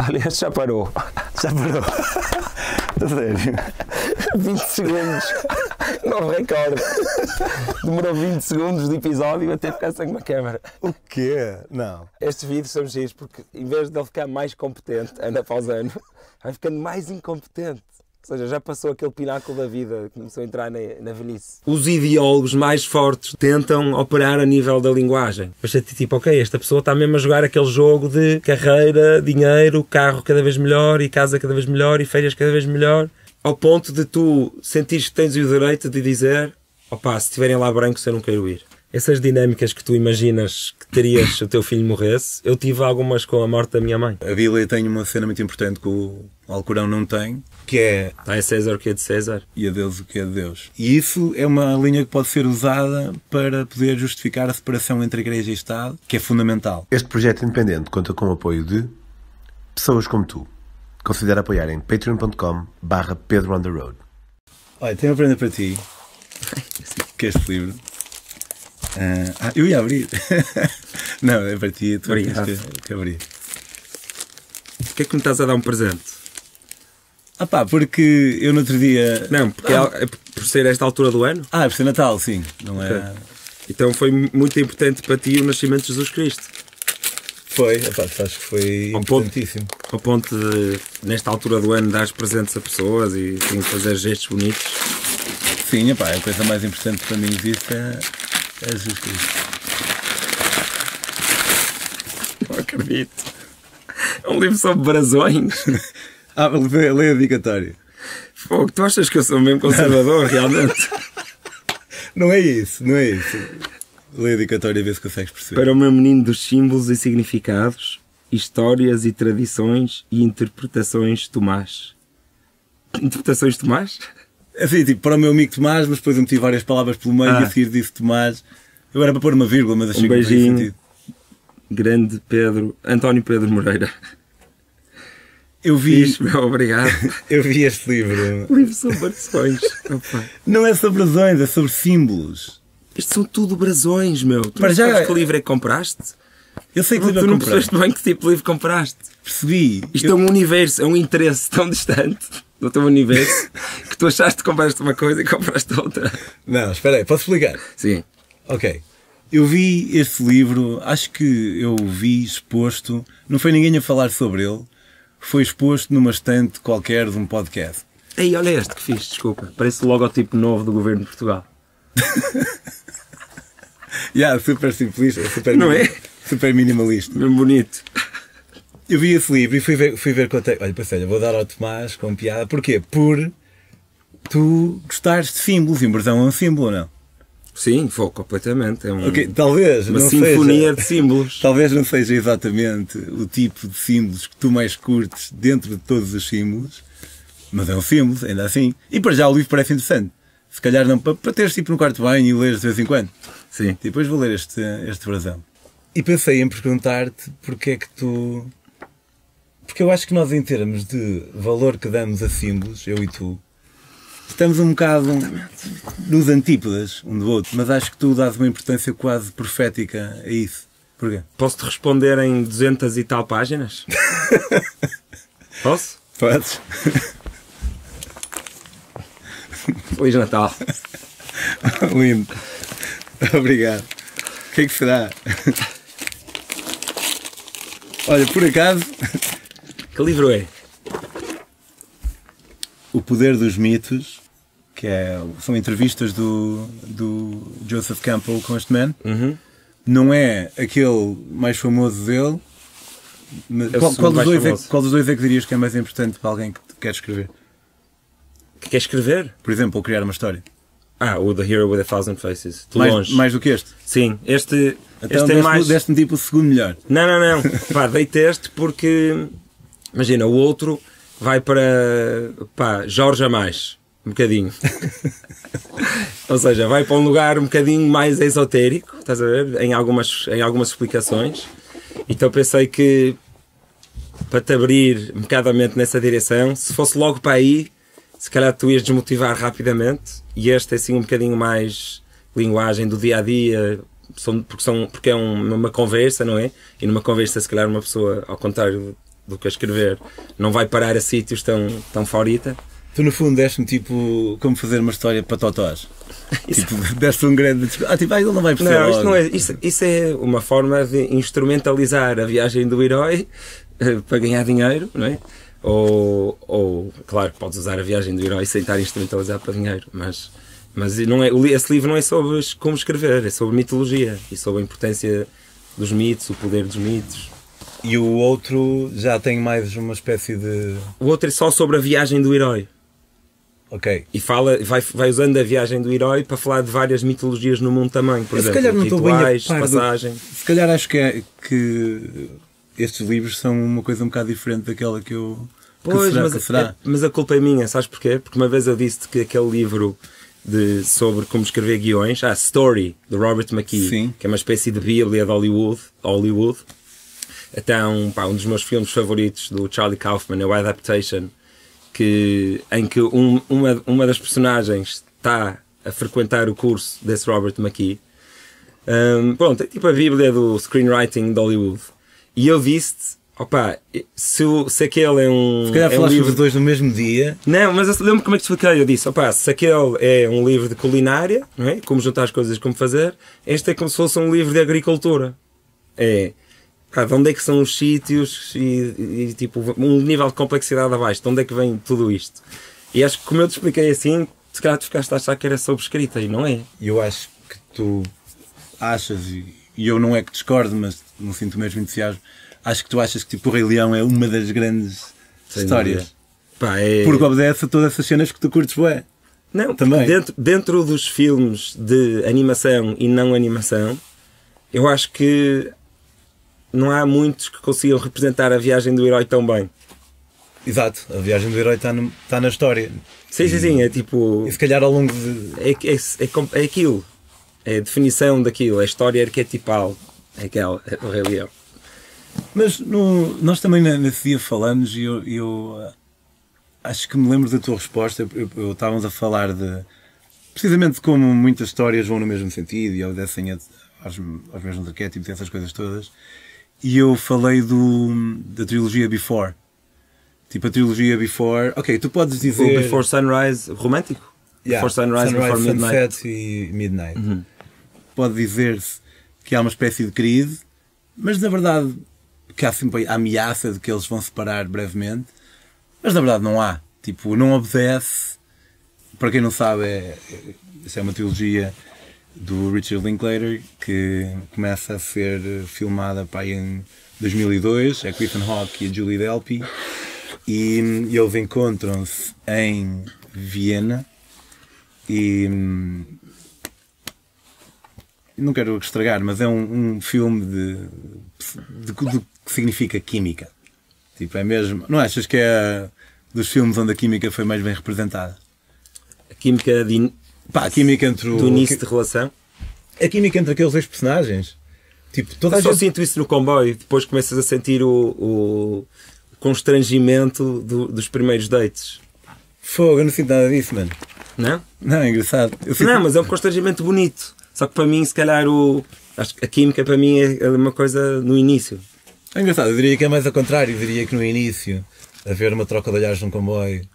Aliás, já parou. Já parou. A sério. 20 segundos. Novo recorde. Demorou 20 segundos de episódio até ficar sem uma câmara. O quê? Não. Estes vídeos são giros porque, em vez de ele ficar mais competente, ano após ano, vai ficando mais incompetente. Ou seja, já passou aquele pináculo da vida, começou a entrar na velhice. Os ideólogos mais fortes tentam operar a nível da linguagem. Mas é tipo, ok, esta pessoa está mesmo a jogar aquele jogo de carreira, dinheiro, carro cada vez melhor, e casa cada vez melhor, e férias cada vez melhor, ao ponto de tu sentires que tens o direito de dizer, opá, se estiverem lá brancos eu não quero ir. Essas dinâmicas que tu imaginas que terias se o teu filho morresse, eu tive algumas com a morte da minha mãe. A Bíblia tem uma cena muito importante que o Alcorão não tem, que é Dá a César o que é de César. e a Deus o que é de Deus. E isso é uma linha que pode ser usada para poder justificar a separação entre Igreja e Estado, que é fundamental. Este projeto independente conta com o apoio de pessoas como tu. Considera apoiar em patreon.com/Pedro on the Road. Olha, tenho uma prenda para ti, que é este livro. Eu ia abrir. Não, é para ti, tu tens que abrir. Porquê é que me estás a dar um presente? Ah pá, porque eu no outro dia... Não, porque é por ser esta altura do ano. por ser Natal, sim. Não é... Okay. Então foi muito importante para ti o nascimento de Jesus Cristo. Foi, acho que foi importantíssimo. Ao ponto de, nesta altura do ano, dar presentes a pessoas e fazer gestos bonitos. Sim, a coisa mais importante para mim existe é Jesus Cristo. Não acredito. É um livro sobre brasões. Lê a dedicatória. Fogo, tu achas que eu sou mesmo conservador, realmente? Não é isso. Lê a dedicatória e vê se consegues perceber. Para o meu menino dos símbolos e significados, histórias e tradições e interpretações Tomás. Interpretações Tomás? Assim, tipo, para o meu amigo Tomás, mas depois eu meti várias palavras pelo meio e a seguir disse Tomás. Eu era para pôr uma vírgula, mas achei que não fazia sentido. Grande Pedro, António Pedro Moreira. Eu vi. Obrigado. Eu vi este livro. Livro sobre brasões. Não é sobre brasões, é sobre símbolos. Isto são tudo brasões, meu. Tu Para já sabes que livro é que compraste? Eu sei que livro tu é não que percebeste bem que tipo de livro compraste. Percebi. Isto é um universo, é um interesse tão distante do teu universo que tu achaste que compraste uma coisa e compraste outra. Não, espera aí, posso explicar? Sim. Ok. Eu vi este livro, acho que eu vi exposto, não foi ninguém a falar sobre ele, foi exposto numa estante qualquer de um podcast. Ei, olha este que fiz, desculpa. Parece o logotipo novo do Governo de Portugal. Super simplista, super minimalista. Mesmo bonito. Eu vi esse livro e fui ver quanto é. Olha, pensei, vou dar ao Tomás com piada. Porquê? Por tu gostares de símbolos, e um brasão é um símbolo, não? Sim, foi completamente. É talvez uma não sinfonia seja, de símbolos. Talvez não seja exatamente o tipo de símbolos que tu mais curtes dentro de todos os símbolos, mas é um símbolo, ainda assim. E para já o livro parece interessante. Se calhar não, para teres tipo no quarto de banho e leres de vez em quando. Sim. E depois vou ler este brasão. E pensei em perguntar-te porque é que tu... Porque eu acho que nós, em termos de valor que damos a símbolos, eu e tu, estamos um bocado nos antípodas um do outro, mas acho que tu dás uma importância quase profética a isso. Porquê? Posso-te responder em 200 e tal páginas? Posso? Podes. Feliz Natal. Lindo. Obrigado. O que é que será? Olha, por acaso... Que livro é? O Poder dos Mitos, que são entrevistas do Joseph Campbell com este man. Uhum. Não é aquele mais famoso dele. Mas qual dos dois é que dirias que é mais importante para alguém que quer escrever? Que quer escrever? Por exemplo, ou criar uma história. O The Hero with a Thousand Faces. De longe. Mais do que este? Sim, este Então é mais... deste-me tipo o segundo melhor. Não. Deite este porque... Imagina, o outro vai para... Jorge a mais. Um bocadinho. Ou seja, vai para um lugar um bocadinho mais esotérico. Estás a ver? Em algumas explicações. Então pensei que... Para te abrir um bocadamente nessa direção, se fosse logo para aí, se calhar tu ias desmotivar rapidamente. E este é assim um bocadinho mais linguagem do dia a dia, porque é uma conversa, não é? E numa conversa, se calhar, uma pessoa, ao contrário do que a escrever, não vai parar a sítios tão favorita. Tu, no fundo, deste-me tipo como fazer uma história para totós. Tipo, deste um grande. Tipo, ele não vai perceber. Não, isto não é. Isso é uma forma de instrumentalizar a viagem do herói para ganhar dinheiro, não é? Ou claro, podes usar a viagem do herói sem estar instrumentalizado para dinheiro, mas não é, esse livro não é sobre como escrever, é sobre mitologia e sobre a importância dos mitos, o poder dos mitos. E o outro já tem mais uma espécie de... O outro é só sobre a viagem do herói. Ok. E vai usando a viagem do herói para falar de várias mitologias no mundo também, por exemplo, se calhar não rituais, passagem. Se calhar acho que estes livros são uma coisa um bocado diferente daquela que eu... Pois, mas a culpa é minha, sabes porquê? Porque uma vez eu disse que aquele livro sobre como escrever guiões, Story, de Robert McKee, sim, que é uma espécie de bíblia de Hollywood. Então, um dos meus filmes favoritos do Charlie Kaufman é o Adaptation, em que uma das personagens está a frequentar o curso desse Robert McKee. Pronto, é tipo a bíblia do screenwriting de Hollywood. E eu disse-te, se aquele é um... Se calhar falaste os dois no mesmo dia. Não, mas eu lembro como é que te expliquei. Eu disse, se aquele é um livro de culinária, não é? Como juntar as coisas, como fazer, este é como se fosse um livro de agricultura. De onde é que são os sítios e tipo, um nível de complexidade abaixo, de onde é que vem tudo isto? E acho que como eu te expliquei assim, se calhar tu ficaste a achar que era sobre escrita e não é. E eu acho que tu achas, e eu não é que discordo, mas não sinto o mesmo entusiasmo, acho que tu achas que tipo, o Rei Leão é uma das grandes histórias. Porque obedece a todas essas cenas que tu curtes, bué. Não, também. Dentro dos filmes de animação e não animação, eu acho que não há muitos que consigam representar a viagem do herói tão bem. Exato, a viagem do herói está na história. Sim, é tipo... E se calhar ao longo de... É aquilo. É a definição daquilo, a história arquetipal. É aquela, é o Rei Leão. Mas nós também nesse dia falamos e eu acho que me lembro da tua resposta. Estávamos a falar precisamente de como muitas histórias vão no mesmo sentido e obedecem aos mesmos arquétipos e essas coisas todas. E eu falei da trilogia Before. Tipo, a trilogia Before... Ok, tu podes dizer... O Before Sunrise romântico? Yeah, Before Sunrise, Before Midnight. Sunset e Midnight. Pode dizer-se que há uma espécie de crise, mas na verdade que há sempre a ameaça de que eles vão separar brevemente. Mas na verdade não há. Tipo, não obedece. Para quem não sabe, essa é uma trilogia do Richard Linklater, que começa a ser filmada em 2002, é com Ethan Hawke e a Julie Delpy, e eles encontram-se em Viena e não quero estragar, mas é um filme de que significa química. Tipo, é mesmo, não achas que é dos filmes onde a química foi mais bem representada? A química a química entre do início de relação. A química entre aqueles dois personagens. Tipo, toda eu só sinto isso no comboio. Depois começas a sentir o constrangimento dos primeiros dates. Fogo, eu não sinto nada disso, mano. Não? Não, é engraçado. Não, mas é um constrangimento bonito. Só que para mim, se calhar, acho que a química para mim é uma coisa no início. É engraçado. Eu diria que é mais ao contrário. Eu diria que no início, haver uma troca de olhares num comboio,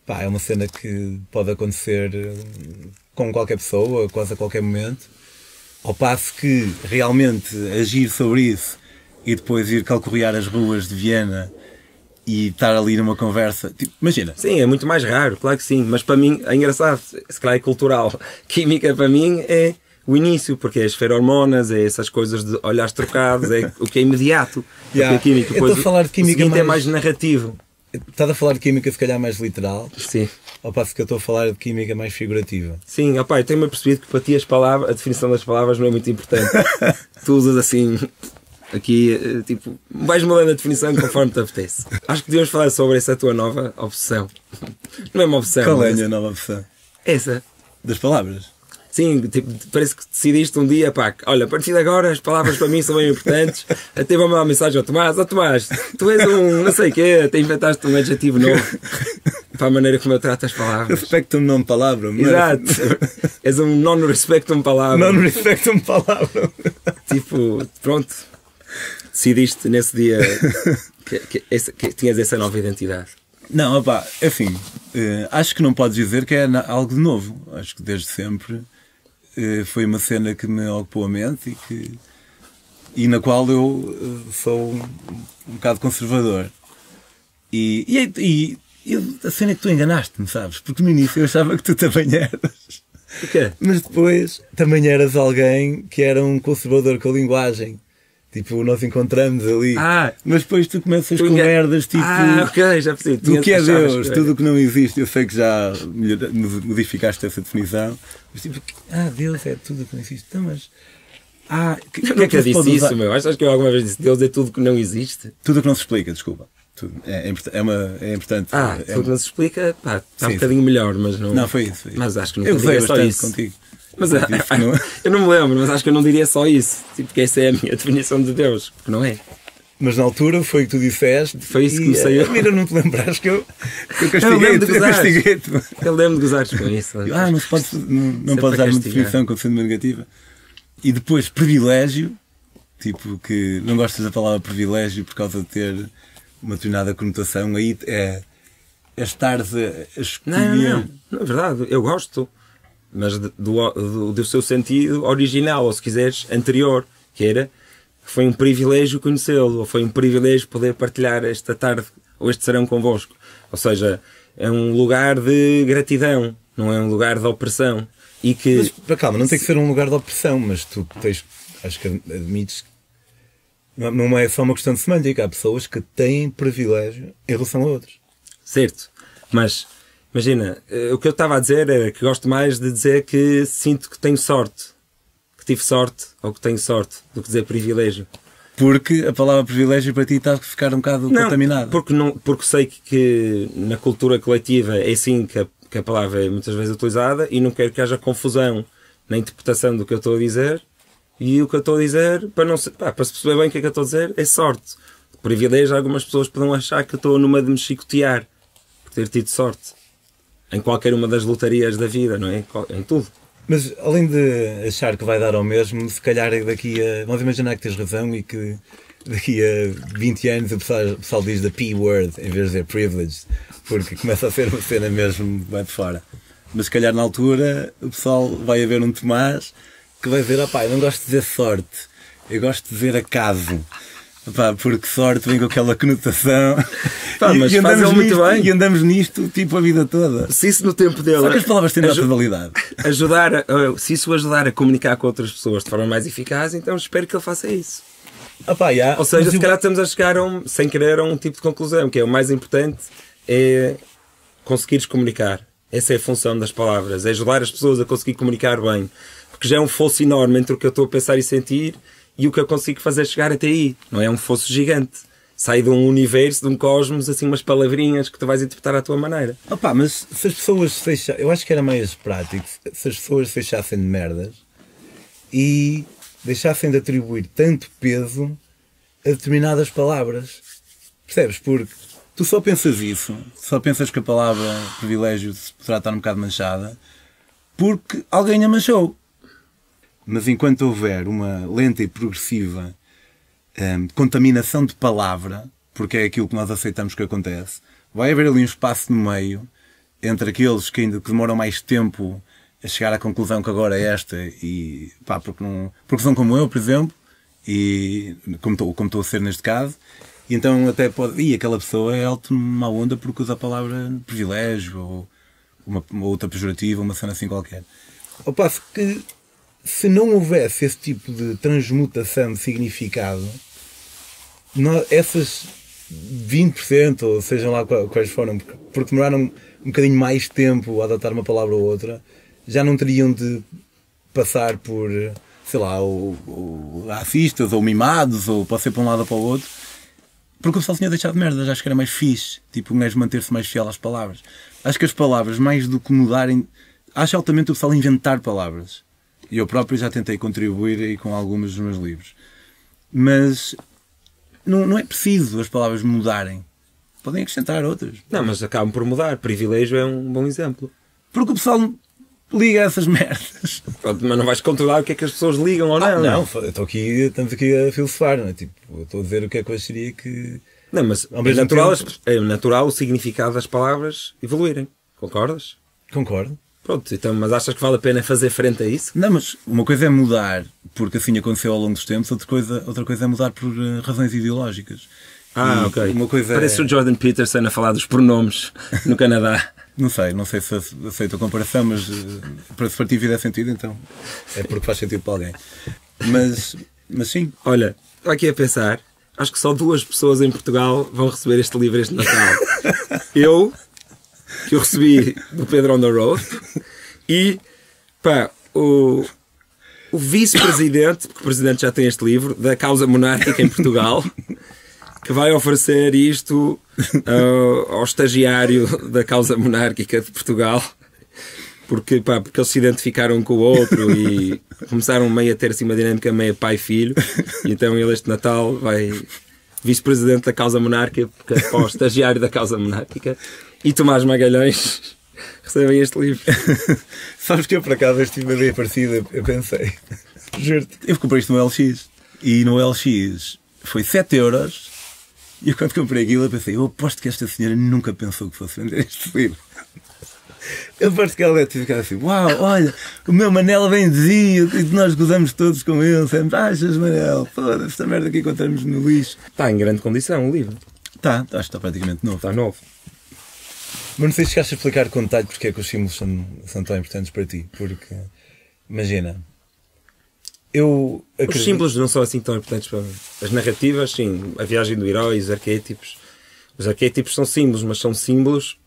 é uma cena que pode acontecer com qualquer pessoa, quase a qualquer momento. Ao passo que realmente agir sobre isso e depois ir calcorrear as ruas de Viena e estar ali numa conversa, tipo, imagina. Sim, é muito mais raro, claro que sim, mas para mim é engraçado, se calhar é cultural. Química para mim é o início, porque é as ferormonas, é essas coisas de olhares trocados, é o que é imediato. Yeah. A química, depois, a falar de química o seguinte é mais narrativo. Estás a falar de química se calhar mais literal. Sim. Ao passo que eu estou a falar de química mais figurativa. Sim, eu tenho-me percebido que para ti a definição das palavras não é muito importante. Tu usas assim, aqui, tipo, vais mudando a definição conforme te apetece. Acho que devíamos falar sobre essa tua nova obsessão. Não é uma obsessão. Qual é a minha nova obsessão? Essa. Das palavras? Sim, tipo, parece que decidiste um dia, olha, a partir de agora as palavras para mim são bem importantes. Até vou mandar uma mensagem ao Tomás, Tomás, tu és um não sei o quê, até inventaste um adjetivo novo para a maneira como eu trato as palavras. Respectum non palavra. Exato, és um non-respectum palavra. Non-respectum palavra. Tipo, pronto. decidiste nesse dia que tinhas essa nova identidade? Não, opá, enfim, acho que não podes dizer que é algo de novo. Acho que desde sempre foi uma cena que me ocupou a mente e na qual eu sou um bocado conservador. E a cena é que tu enganaste-me, sabes? Porque no início eu achava que tu também eras. O quê? Mas depois também eras alguém que era um conservador com a linguagem. Tipo, nós encontramos ali. Mas depois tu começas com merdas tipo. Ok, já percebi. Do que é Deus, tudo o que não existe. Eu sei que já modificaste essa definição. Mas tipo, Deus é tudo o que não existe. Então, mas. Eu nunca disse isso, meu. Achas que eu alguma vez disse Deus é tudo que não existe? Tudo o que não se explica, desculpa. Tudo. É importante. Tudo que não se explica, está um bocadinho melhor, mas não. Não, foi isso. Mas acho que nunca eu diria só isso. Contigo. Mas eu não me lembro, mas acho que eu não diria só isso. Tipo, que essa é a minha definição de Deus, porque não é. Mas na altura foi o que tu disseste. Foi isso que comecei a. Mira, não te lembraste que eu castiguei-te. Eu lembro de gozares com isso. Mas não podes dar uma definição como sendo negativa. E depois, privilégio, tipo, que não gostas da palavra privilégio por causa de ter uma determinada conotação, aí é estares a escolher. Não, é verdade, eu gosto. Mas do seu sentido original, ou se quiseres, anterior, que foi um privilégio conhecê-lo, ou foi um privilégio poder partilhar esta tarde, ou este serão convosco. Ou seja, é um lugar de gratidão, não é um lugar de opressão. Mas, calma, não tem que ser um lugar de opressão, mas tu acho que admites que não é só uma questão de semântica, há pessoas que têm privilégio em relação a outros. Certo, mas imagina, o que eu estava a dizer era que gosto mais de dizer que sinto que tenho sorte, que tive sorte, ou que tenho sorte, do que dizer privilégio. Porque a palavra privilégio para ti está a ficar um bocado contaminada. Porque sei que na cultura coletiva é assim que a palavra é muitas vezes utilizada e não quero que haja confusão na interpretação do que eu estou a dizer. E o que eu estou a dizer, para se perceber bem o que é que eu estou a dizer, é sorte. Privilégio, algumas pessoas podem achar que eu estou numa de me chicotear por ter tido sorte. Em qualquer uma das lotarias da vida, não é? Em tudo. Mas além de achar que vai dar ao mesmo, se calhar vamos imaginar que tens razão e que daqui a 20 anos o pessoal diz the P-word em vez de dizer privileged, porque começa a ser uma cena mesmo, vai de fora. Mas se calhar na altura o pessoal vai haver um Tomás que vai dizer, eu não gosto de dizer sorte, eu gosto de dizer acaso. Porque sorte vem com aquela conotação. Mas fazem muito bem. E andamos nisto tipo a vida toda. Se isso no tempo dele. Só que as palavras têm nota de validade. Se isso o ajudar a comunicar com outras pessoas de forma mais eficaz, então espero que ele faça isso. Ou seja, se calhar estamos a chegar sem querer a um tipo de conclusão, que é o mais importante é conseguires comunicar. Essa é a função das palavras, é ajudar as pessoas a conseguir comunicar bem. Porque já é um fosso enorme entre o que eu estou a pensar e sentir e o que eu consigo fazer chegar até aí. Não é um fosso gigante. Sai de um universo, de um cosmos, assim umas palavrinhas que tu vais interpretar à tua maneira. Mas se as pessoas eu acho que era mais prático se as pessoas se fechassem de merdas e deixassem de atribuir tanto peso a determinadas palavras. Percebes? Porque tu só pensas isso, só pensas que a palavra privilégio poderá estar um bocado manchada porque alguém a manchou. Mas enquanto houver uma lenta e progressiva contaminação de palavra, porque é aquilo que nós aceitamos que acontece, vai haver ali um espaço no meio entre aqueles que ainda demoram mais tempo a chegar à conclusão que agora é esta e porque são como eu, por exemplo, e como estou a ser neste caso, e então até pode, aquela pessoa é alto numa onda porque usa a palavra privilégio ou uma outra pejorativa, uma cena assim qualquer. Ao passo que se não houvesse esse tipo de transmutação de significado, essas 20%, ou sejam lá quais foram, porque demoraram um bocadinho mais tempo a adotar uma palavra ou outra, já não teriam de passar por, sei lá, ou racistas, ou mimados, ou pode ser para um lado ou para o outro, porque o pessoal tinha deixado merdas. Acho que era mais fixe, tipo, um gajo manter-se mais fiel às palavras. Acho que as palavras, mais do que mudarem, acho altamente o pessoal inventar palavras. E eu próprio já tentei contribuir aí com algumas dos meus livros. Mas não é preciso as palavras mudarem. Podem acrescentar outras. Não, mas acabam por mudar. Privilégio é um bom exemplo. Porque o pessoal liga essas merdas. Pronto, mas não vais controlar o que é que as pessoas ligam ou não. Não, estamos aqui a filosofar, não é? Tipo, eu estou a dizer o que é que eu acharia que... Não, mas é natural o significado das palavras evoluírem. Concordas? Concordo. Pronto, então, mas achas que vale a pena fazer frente a isso? Não, mas uma coisa é mudar porque assim aconteceu ao longo dos tempos, outra coisa é mudar por razões ideológicas. Ok. Uma coisa Parece o Jordan Peterson a falar dos pronomes no Canadá. Não sei se aceito a comparação, mas para ti fizer sentido, então é porque faz sentido para alguém. Mas sim. Olha, estou aqui a pensar, acho que só 2 pessoas em Portugal vão receber este livro este Natal. Eu, que eu recebi do Pedro on the Road, e o vice-presidente, porque o presidente já tem este livro, da causa monárquica em Portugal, que vai oferecer isto ao estagiário da causa monárquica de Portugal, porque eles se identificaram um com o outro e começaram meio a ter assim uma dinâmica meio pai-filho, e então ele este Natal vai vice-presidente da causa monárquica para o estagiário da causa monárquica, e Tomás Magalhães recebem este livro. Sabes que eu por acaso estive uma ideia parecida, eu pensei, juro-te, eu comprei isto no LX, e no LX foi 7€. E eu, quando comprei aquilo, eu pensei, eu aposto que esta senhora nunca pensou que fosse vender este livro. Eu aposto que ela deve ter ficado assim, uau, olha, o meu Manel bem dizia, e nós gozamos todos com ele, sempre, achas, Manel, foda-se, esta merda que encontramos no lixo. Está em grande condição o livro. Acho que está praticamente novo. Está novo. Mas não sei se chegaste a explicar com detalhe porque é que os símbolos são tão importantes para ti. Porque, imagina... Os símbolos não são assim tão importantes para mim. As narrativas, sim, a viagem do herói, os arquétipos. Os arquétipos são símbolos, mas são símbolos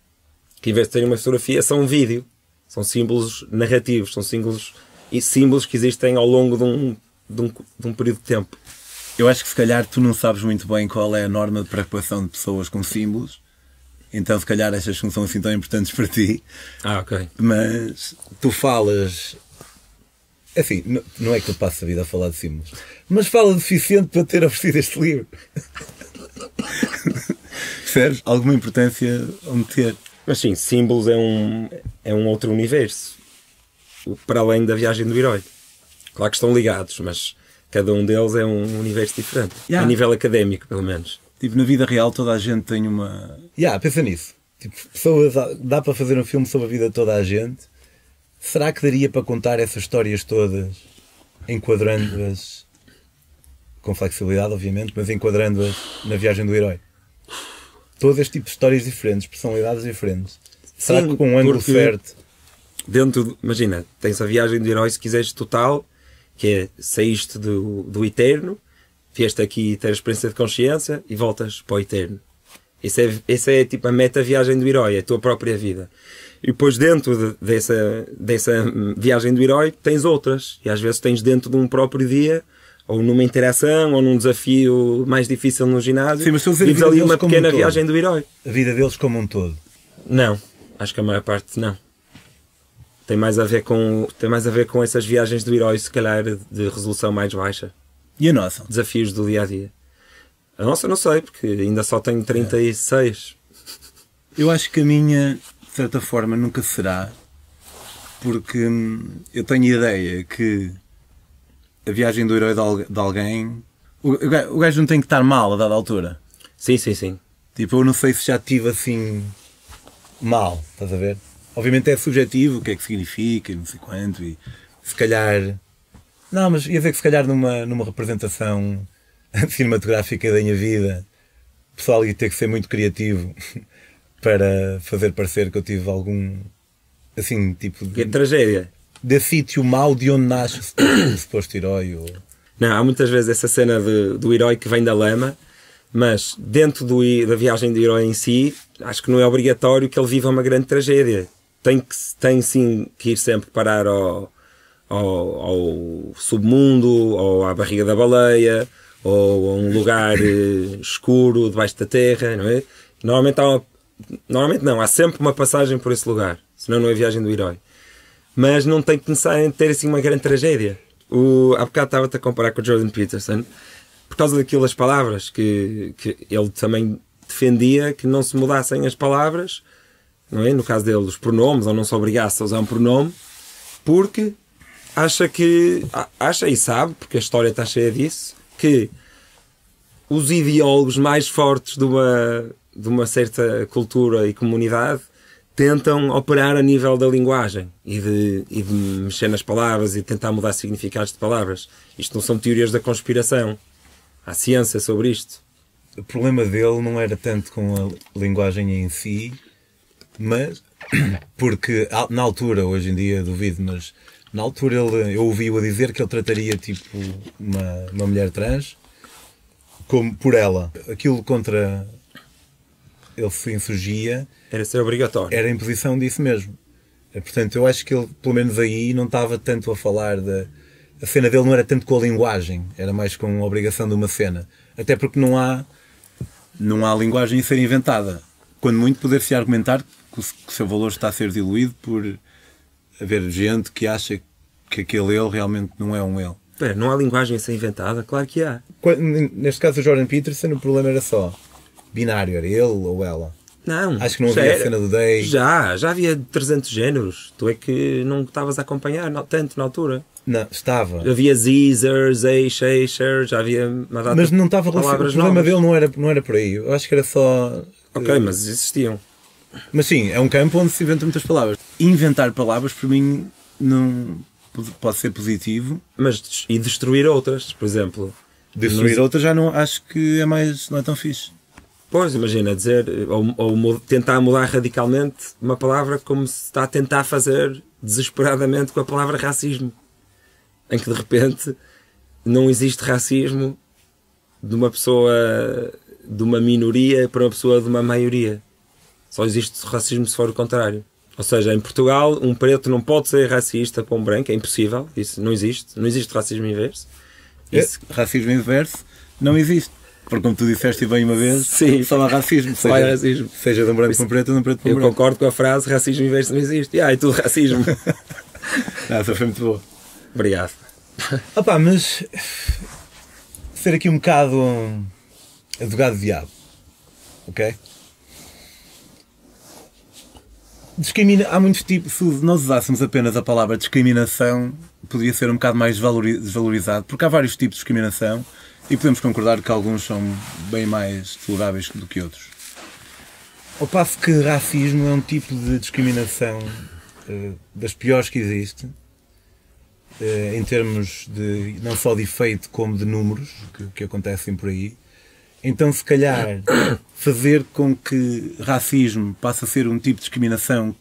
que, em vez de terem uma fotografia, são um vídeo. São símbolos narrativos, são símbolos que existem ao longo de um período de tempo. Eu acho que se calhar tu não sabes muito bem qual é a norma de preocupação de pessoas com símbolos. Então, se calhar, estas não são assim tão importantes para ti. Ok. Mas tu falas... Assim, não é que eu passo a vida a falar de símbolos, mas fala o suficiente para ter oferecido este livro. Percebes? Alguma importância ao meter. Mas sim, símbolos é um outro universo. Para além da viagem do herói. Claro que estão ligados, mas cada um deles é um universo diferente. A nível académico, pelo menos. Tipo, na vida real toda a gente tem uma... pensa nisso. Tipo, pessoas, dá para fazer um filme sobre a vida de toda a gente. Será que daria para contar essas histórias todas, enquadrando-as com flexibilidade, obviamente, mas enquadrando-as na viagem do herói? Todo este tipo de histórias diferentes, personalidades diferentes. Será que com um ângulo certo? Imagina, tens a viagem do herói, se quiseres, total, que é saíste do eterno, vieste aqui ter a experiência de consciência e voltas para o eterno. Essa é tipo a meta-viagem do herói, é a tua própria vida. E depois dentro dessa viagem do herói tens outras. E às vezes tens dentro de um próprio dia, ou numa interação, ou num desafio mais difícil no ginásio. Sim, mas vives ali uma pequena viagem do herói. A vida deles como um todo? Não, acho que a maior parte não. Tem mais a ver com essas viagens do herói, se calhar de resolução mais baixa. E a nossa? Desafios do dia a dia. A nossa não sei, porque ainda só tenho 36. Eu acho que a minha, de certa forma, nunca será, porque eu tenho a ideia que a viagem do herói de alguém... O gajo não tem que estar mal a dada altura. Sim, sim, sim. Tipo, eu não sei se já estive assim mal, estás a ver? Obviamente é subjetivo o que é que significa, não sei quanto, e se calhar... Não, mas ia dizer que se calhar numa representação cinematográfica da minha vida, o pessoal ia ter que ser muito criativo para fazer parecer que eu tive algum, assim, tipo... Que tragédia. De sítio mau de onde nasce o suposto herói. Ou... Não, há muitas vezes essa cena do herói que vem da lama, mas dentro da viagem do herói em si, acho que não é obrigatório que ele viva uma grande tragédia. Tem sim que ir sempre parar ao submundo, ou à barriga da baleia, ou a um lugar escuro debaixo da terra, não é? Normalmente não, há sempre uma passagem por esse lugar, senão não é viagem do herói. Mas não tem que necessariamente ter assim uma grande tragédia. Há bocado estava-te a comparar com o Jordan Peterson, por causa daquelas palavras que ele também defendia que não se mudassem as palavras, não é? No caso dele, os pronomes, ou não se obrigasse a usar um pronome, porque acha e sabe, porque a história está cheia disso, que os ideólogos mais fortes de uma certa cultura e comunidade tentam operar a nível da linguagem e de mexer nas palavras e tentar mudar significados de palavras. Isto não são teorias da conspiração. Há ciência sobre isto. O problema dele não era tanto com a linguagem em si, mas porque na altura, hoje em dia duvido, mas na altura eu ouvi-o a dizer que ele trataria tipo uma mulher trans como por ela. Aquilo contra ele se insurgia era ser obrigatório. Era a imposição disso mesmo. Portanto, eu acho que ele, pelo menos aí, não estava tanto a falar da... A cena dele não era tanto com a linguagem, era mais com a obrigação de uma cena. Até porque não há linguagem a ser inventada. Quando muito poder-se argumentar que o seu valor está a ser diluído por haver gente que acha que aquele ele realmente não é um ele. Espera, não há linguagem a ser inventada? Claro que há. Neste caso, o Jordan Peterson, o problema era só binário, era ele ou ela. Não. Acho que não havia a cena do day. Já havia 300 géneros. Tu é que não estavas a acompanhar tanto na altura. Não, estava. Havia Zer, Zay, Sher, já havia uma data. Mas não estava relacionado. O problema dele não era por aí. Eu acho que era só. Ok, mas existiam. Mas sim, é um campo onde se inventam muitas palavras. Inventar palavras, para mim, não pode ser positivo. Mas e destruir outras, por exemplo. Destruir outras já não acho que não é tão fixe. Pois, imagina, dizer, ou tentar mudar radicalmente uma palavra como se está a tentar fazer desesperadamente com a palavra racismo. Em que de repente não existe racismo de uma pessoa, de uma minoria para uma pessoa de uma maioria. Só existe racismo se for o contrário. Ou seja, em Portugal um preto não pode ser racista para um branco, é impossível, isso não existe. Não existe racismo inverso. Racismo inverso não existe. Porque como tu disseste bem uma vez, sim, só há racismo. Seja de um branco para um preto ou de um preto para um branco. Eu concordo com a frase, racismo inverso não existe. É tudo racismo. Essa foi muito boa. Obrigado. Opa, mas ser aqui um bocado advogado do diabo, ok? Há muitos tipos. Se nós usássemos apenas a palavra discriminação, poderia ser um bocado mais desvalorizado, porque há vários tipos de discriminação e podemos concordar que alguns são bem mais toleráveis do que outros. Ao passo que racismo é um tipo de discriminação das piores que existe, em termos de não só de efeito como de números que acontecem por aí. Então, se calhar, fazer com que racismo passe a ser um tipo de discriminação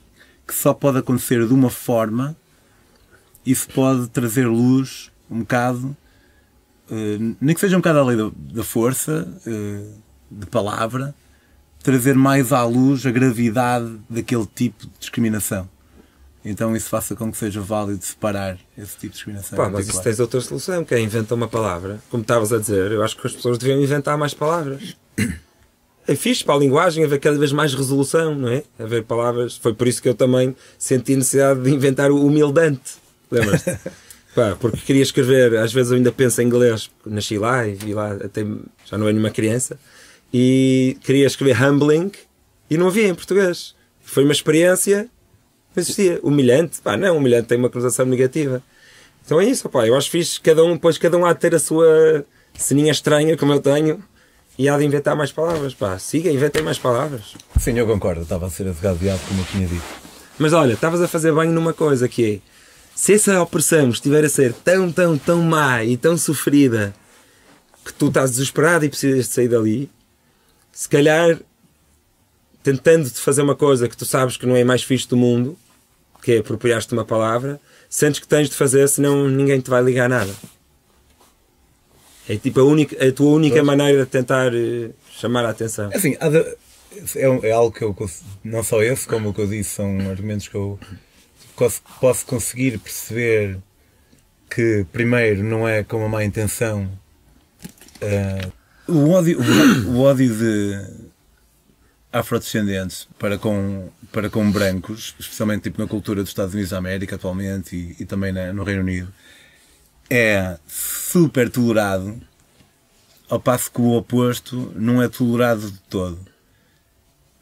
que só pode acontecer de uma forma, isso pode trazer luz um bocado, nem que seja um bocado à lei da força, de palavra, trazer mais à luz a gravidade daquele tipo de discriminação. Então isso faça com que seja válido separar esse tipo de discriminação. Pá, mas isso tens outra solução, que é inventar uma palavra. Como estavas a dizer, eu acho que as pessoas deviam inventar mais palavras. É fixe para a linguagem haver cada vez mais resolução, não é? Haver palavras. Foi por isso que eu também senti necessidade de inventar o humildante. Lembras-te? Pá, porque queria escrever, às vezes eu ainda penso em inglês, nasci lá e vi lá, até já não é nenhuma criança, e queria escrever humbling e não havia em português. Foi uma experiência. Existia. Humilhante? Pá, não, humilhante tem uma conotação negativa. Então é isso, pá, eu acho fixe, cada um há de ter a sua ceninha estranha, como eu tenho, e há de inventar mais palavras, pá, siga, inventem mais palavras. Sim, eu concordo, estava a ser advogado de diabo, como eu tinha dito. Mas olha, estavas a fazer bem numa coisa, que é, se essa opressão estiver a ser tão má e tão sofrida, que tu estás desesperado e precisas de sair dali, se calhar, tentando-te fazer uma coisa que tu sabes que não é mais fixe do mundo, que é apropriar-te de uma palavra, sentes que tens de fazer, senão ninguém te vai ligar a nada. É tipo a tua única maneira de tentar chamar a atenção. Assim, é algo que eu, não só esse, como o que eu disse, são argumentos que eu posso conseguir perceber que, primeiro, não é com uma má intenção. O ódio de afrodescendentes para com brancos, especialmente tipo na cultura dos Estados Unidos da América atualmente e também no Reino Unido, é super tolerado, ao passo que o oposto não é tolerado de todo.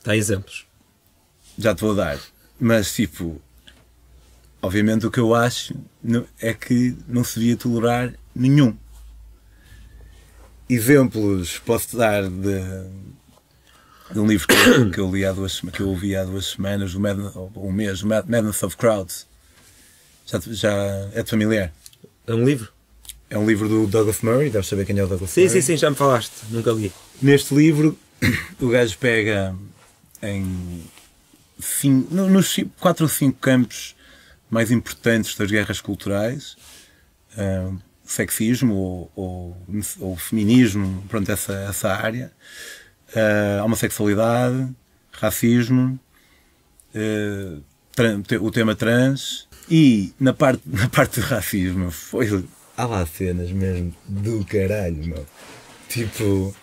Dá exemplos. Já te vou dar. Mas tipo, obviamente o que eu acho é que não se devia tolerar nenhum. Exemplos posso dar de um livro que eu li que eu ouvi há 2 semanas, um mês, Madness of Crowds. Já é familiar? É um livro? É um livro do Douglas Murray, deves saber quem é o Douglas Murray. Sim, já me falaste, nunca li. Neste livro, o gajo pega nos 4 ou 5 campos mais importantes das guerras culturais, sexismo ou feminismo, pronto, essa área, homossexualidade, racismo, o tema trans, e na parte do racismo há lá cenas mesmo do caralho, meu. Tipo,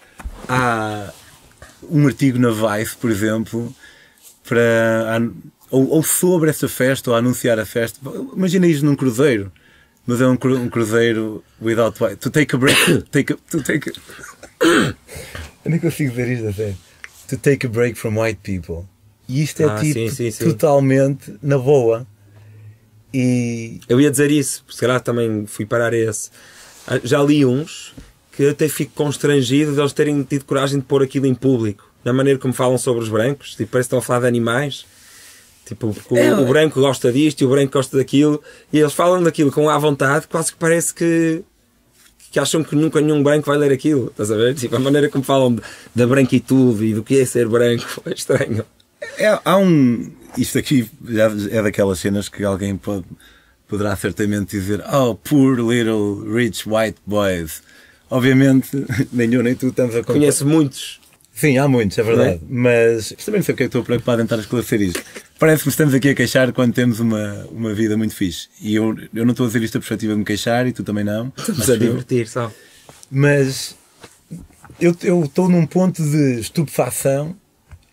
há um artigo na Vice, por exemplo, ou sobre essa festa, ou a anunciar a festa. Imagina isto num cruzeiro, mas é um cruzeiro without white. To take a break. Eu nem consigo dizer isto a sério. To take a break from white people. E isto é sim. Totalmente na boa. E eu ia dizer isso, se calhar também fui parar a esse. Já li uns que até fico constrangido de eles terem tido coragem de pôr aquilo em público, na maneira como falam sobre os brancos, tipo, parece que estão a falar de animais, tipo, o branco gosta disto e o branco gosta daquilo, e eles falam daquilo com à vontade, quase que parece que acham que nunca nenhum branco vai ler aquilo, estás a ver? Tipo, a maneira como falam da branquitude e do que é ser branco é estranho. Isto aqui já é daquelas cenas que alguém poderá certamente dizer: oh, poor little rich white boys. Obviamente, nem eu nem tu estamos a contar. Conheço muitos. Sim, há muitos, é verdade. Mas também não sei porque é que estou preocupado em tentar esclarecer isto. Parece que estamos aqui a queixar quando temos uma vida muito fixe. E eu não estou a dizer isto a perspectiva de me queixar, e tu também não. Estamos a divertir só. Mas eu estou num ponto de estupefação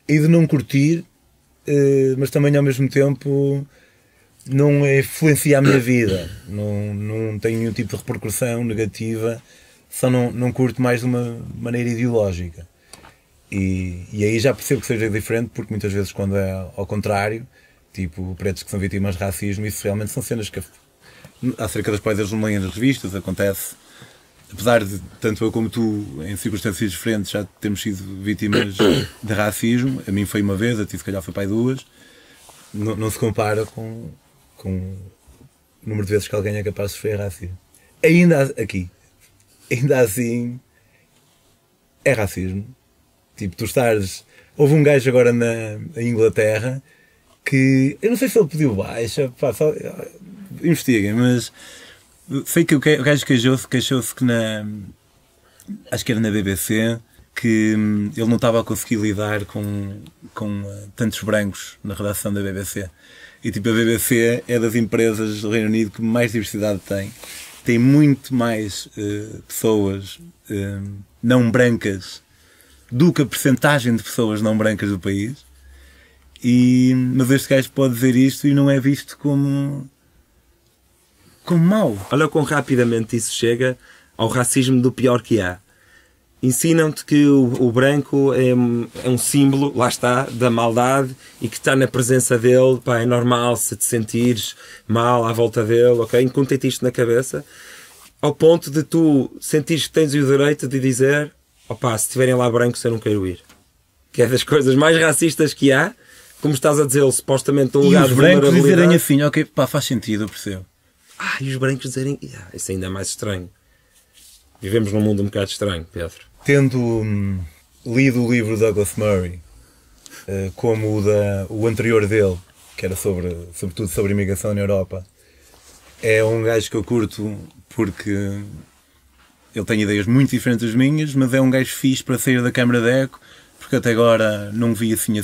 e de não curtir, mas também ao mesmo tempo não influencia a minha vida, não tem nenhum tipo de repercussão negativa, só não curto mais de uma maneira ideológica. E aí já percebo que seja diferente, porque muitas vezes quando é ao contrário, tipo pretos que são vítimas de racismo, isso realmente são cenas que acerca das quais eles não leem nas revistas, acontece. Apesar de tanto eu como tu, em circunstâncias diferentes, já termos sido vítimas de racismo, a mim foi uma vez, a ti se calhar foi para aí 2, não se compara com o número de vezes que alguém é capaz de sofrer racismo. Ainda assim, é racismo. Tipo, tu estares... Houve um gajo agora na Inglaterra que... Eu não sei se ele pediu baixa, pá, só... Investiguem, mas... Sei que o gajo queixou-se que acho que era na BBC, que ele não estava a conseguir lidar com tantos brancos na redação da BBC. E tipo, a BBC é das empresas do Reino Unido que mais diversidade tem muito mais pessoas não brancas do que a percentagem de pessoas não brancas do país. Mas este gajo pode dizer isto e não é visto como mau. Olha quão rapidamente isso chega ao racismo do pior que há. Ensinam-te que o branco é um símbolo, lá está, da maldade, e que está na presença dele, pá, é normal se te sentires mal à volta dele, ok? Incutem-te isto na cabeça, ao ponto de tu sentires que tens o direito de dizer: opá, se estiverem lá brancos eu não quero ir. Que é das coisas mais racistas que há, como estás a dizer, supostamente um lugar de vulnerabilidade. E os brancos dizerem assim, ok, pá, faz sentido, eu percebo. E os brancos dizerem... isso ainda é mais estranho. Vivemos num mundo um bocado estranho, Pedro. Tendo lido o livro de Douglas Murray, como o anterior dele, que era sobretudo sobre imigração na Europa, é um gajo que eu curto porque ele tem ideias muito diferentes das minhas, mas é um gajo fixe para sair da câmara de eco, porque até agora não vi assim a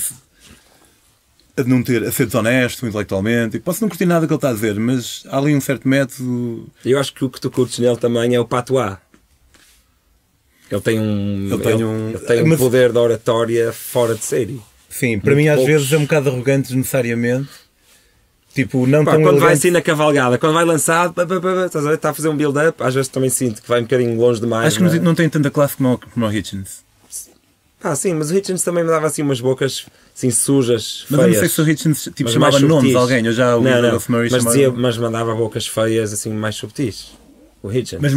ser desonesto intelectualmente. Posso não curtir nada que ele está a dizer, mas há ali um certo método. Eu acho que o que tu curtes nele também é o patois. Ele tem um poder de oratória fora de série. Sim, para mim às vezes é um bocado arrogante desnecessariamente. Tipo, não tão quando elegante. vai assim na cavalgada, quando vai lançado, está a fazer um build-up, às vezes também sinto que vai um bocadinho longe demais. Acho que não tem tanta classe como o Hitchens. Sim, mas o Hitchens também me dava assim umas bocas assim sujas, Mas feias. eu não sei se o Hitchens tipo, Mas chamava mais nomes subtis. a alguém. Eu já ouvi o Douglas Murray chamar... mas mandava bocas feias assim mais subtis. O Hitchens. Mas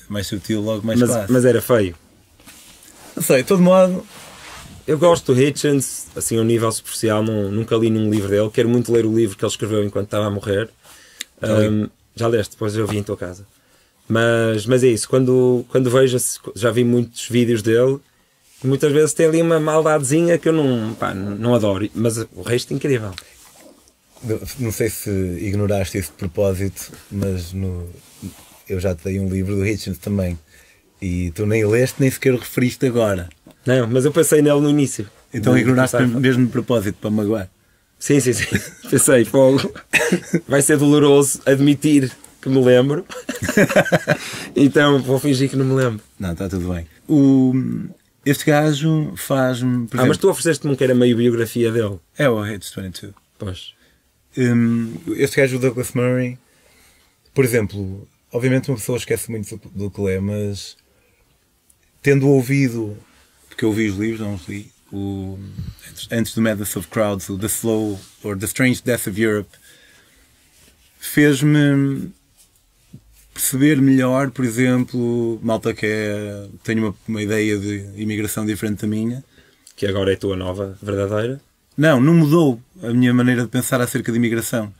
mais sutil, logo mais classe. Mas era feio. Não sei, de todo modo... Eu gosto do Hitchens, assim, a um nível superficial, nunca li nenhum livro dele. Quero muito ler o livro que ele escreveu enquanto estava a morrer. Já leste, depois eu vi em tua casa. Mas é isso, quando vejo, já vi muitos vídeos dele, e muitas vezes tem ali uma maldadezinha que eu não adoro, mas o resto é incrível. Não sei se ignoraste isso de propósito, mas eu já te dei um livro do Hitchens também. E tu nem leste, nem sequer o referiste agora. Não, mas eu pensei nele no início. Então ignoraste mesmo de propósito, para magoar. Sim. Pensei, fogo. Vai ser doloroso admitir que me lembro. Então vou fingir que não me lembro. Não, está tudo bem. Este gajo faz-me... Mas tu ofereceste-me que era meio biografia dele. É o Hits 22. Pois. Este gajo, o Douglas Murray, por exemplo, obviamente uma pessoa esquece muito do que lê, mas tendo ouvido, porque eu ouvi os livros, não os li, antes do Madness of Crowds, o The Slow or The Strange Death of Europe, fez-me perceber melhor, por exemplo, malta que tem uma ideia de imigração diferente da minha. Que agora é a tua nova verdadeira. Não mudou a minha maneira de pensar acerca de imigração.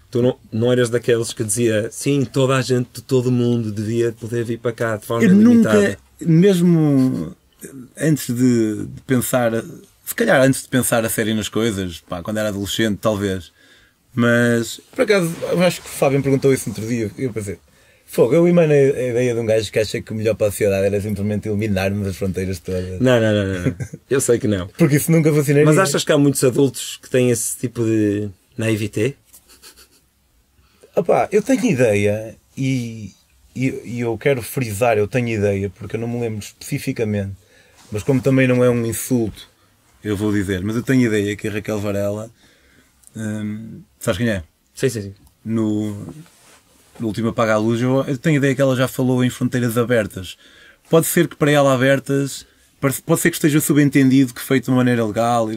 Tu não eras daqueles que dizia sim, toda a gente de todo o mundo devia poder vir para cá de forma eu limitada. Nunca, mesmo antes de pensar, se calhar antes de pensar a sério nas coisas, quando era adolescente talvez, mas por acaso eu acho que o Fábio me perguntou isso no outro dia, eu pensei, fogo, eu emano a ideia de um gajo que acha que o melhor para a sociedade era simplesmente eliminar-nos das fronteiras todas. Não. Eu sei que não. Porque isso nunca funcionaria. Mas achas que há muitos adultos que têm esse tipo de naivete? Eu tenho ideia e eu quero frisar, eu tenho ideia, porque eu não me lembro especificamente, mas como também não é um insulto, eu vou dizer, mas eu tenho ideia que a Raquel Varela, sabes quem é? Sim. No último Apaga a Luz, eu tenho ideia que ela já falou em fronteiras abertas. Pode ser que para ela abertas, pode ser que esteja subentendido que feito de uma maneira legal,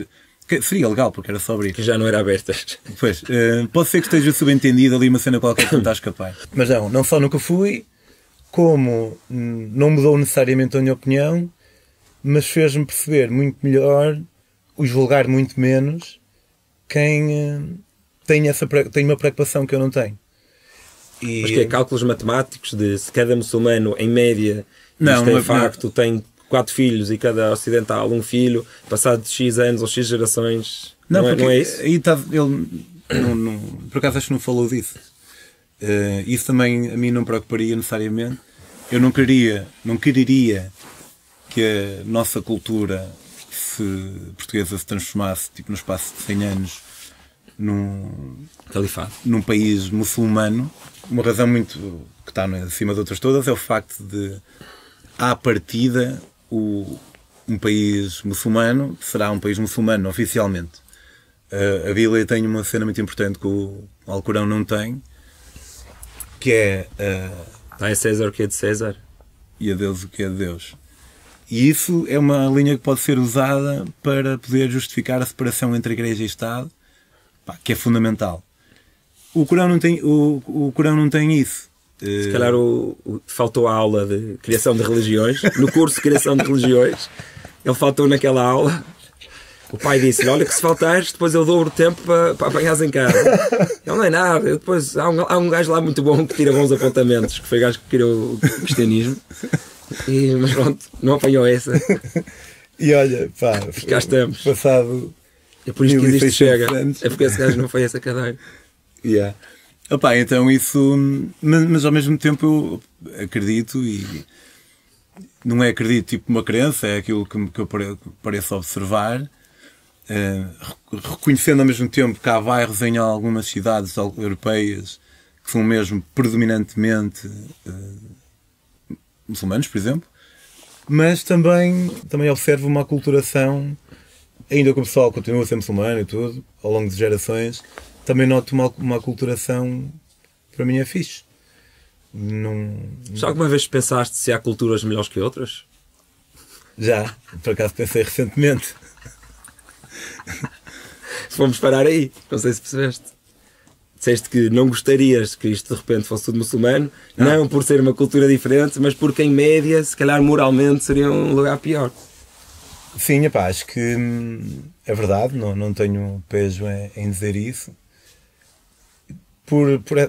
que seria legal porque era só abrir. Que já não era abertas. Pois, pode ser que esteja subentendido ali uma cena qualquer que não está a escapar. Mas não só nunca fui, como não mudou necessariamente a minha opinião, mas fez-me perceber muito melhor, o julgar muito menos, quem tem uma preocupação que eu não tenho. Mas que é cálculos matemáticos de se cada muçulmano, em média, isto é facto, tem 4 filhos e cada ocidental um filho, passado de X anos ou X gerações, não é isso? Aí está, ele por acaso acho que não falou disso. Isso também a mim não me preocuparia necessariamente. Eu não quereria que a nossa cultura portuguesa se transformasse tipo, no espaço de 100 anos num país muçulmano. Uma razão muito que está acima de outras todas é o facto de, à partida, um país muçulmano será um país muçulmano oficialmente. A Bíblia tem uma cena muito importante que o Alcorão não tem, que é dá a César o que é de César e a Deus o que é de Deus. E isso é uma linha que pode ser usada para poder justificar a separação entre Igreja e Estado, que é fundamental. O Corão não tem isso. Se calhar faltou a aula de criação de religiões, no curso de criação de religiões, ele faltou naquela aula. O pai disse-lhe, olha que se faltares, depois eu dou o tempo para apanhares em casa. Ele não é nada. Depois, há um gajo lá muito bom que tira bons apontamentos, que foi o gajo que criou o cristianismo. Mas pronto, não apanhou essa. E olha, cá estamos. Passado... É por isso que existe Chega. Anos. É porque esse gajo não foi essa cadeira. Yeah. Então isso... Mas ao mesmo tempo eu acredito e... Não é acredito tipo uma crença, é aquilo que eu pareço observar. Reconhecendo ao mesmo tempo que há bairros em algumas cidades europeias que são mesmo predominantemente muçulmanos, por exemplo. Mas também observo uma aculturação, ainda que o pessoal continua a ser muçulmano e tudo, ao longo de gerações, também noto uma aculturação, para mim é fixe. Já alguma vez pensaste se há culturas melhores que outras? Já, por acaso pensei recentemente. Fomos parar aí, não sei se percebeste. Disseste que não gostarias que isto de repente fosse tudo muçulmano, não por ser uma cultura diferente, mas porque em média, se calhar moralmente, seria um lugar pior. Sim, epá, acho que é verdade, não tenho peso em dizer isso.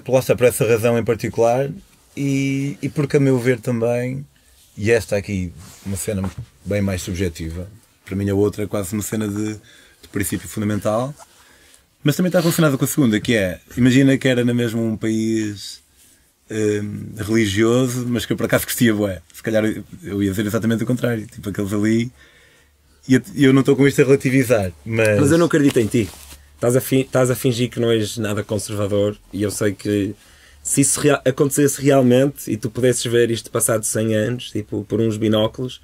Lá está, por essa razão em particular e porque, a meu ver também, e esta aqui, uma cena bem mais subjetiva, para mim a outra é quase uma cena de princípio fundamental, mas também está relacionada com a segunda, que é, imagina que era na mesma um país religioso, mas que eu por acaso gostia bué. Se calhar eu ia dizer exatamente o contrário, tipo aqueles ali, e eu não estou com isto a relativizar, mas eu não acredito em ti. Estás a fingir que não és nada conservador, e eu sei que se isso acontecesse realmente e tu pudesses ver isto passado 100 anos, tipo por uns binóculos,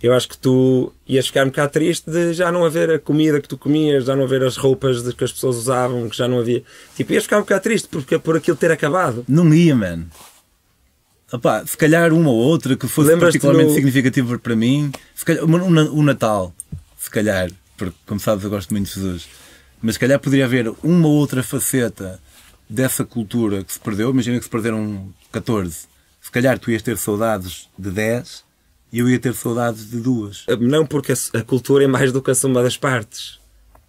eu acho que tu ias ficar um bocado triste de já não haver a comida que tu comias, já não haver as roupas que as pessoas usavam, que já não havia. Tipo, ias ficar um bocado triste por aquilo ter acabado. Não ia, man. Opa, se calhar uma ou outra que fosse particularmente significativa para mim, se calhar, o Natal, se calhar, porque como sabes eu gosto muito de Jesus, mas se calhar poderia haver uma ou outra faceta dessa cultura que se perdeu. Imagina que se perderam 14, se calhar tu ias ter saudades de 10 e eu ia ter saudades de 2. Não, porque a cultura é mais do que a soma das partes.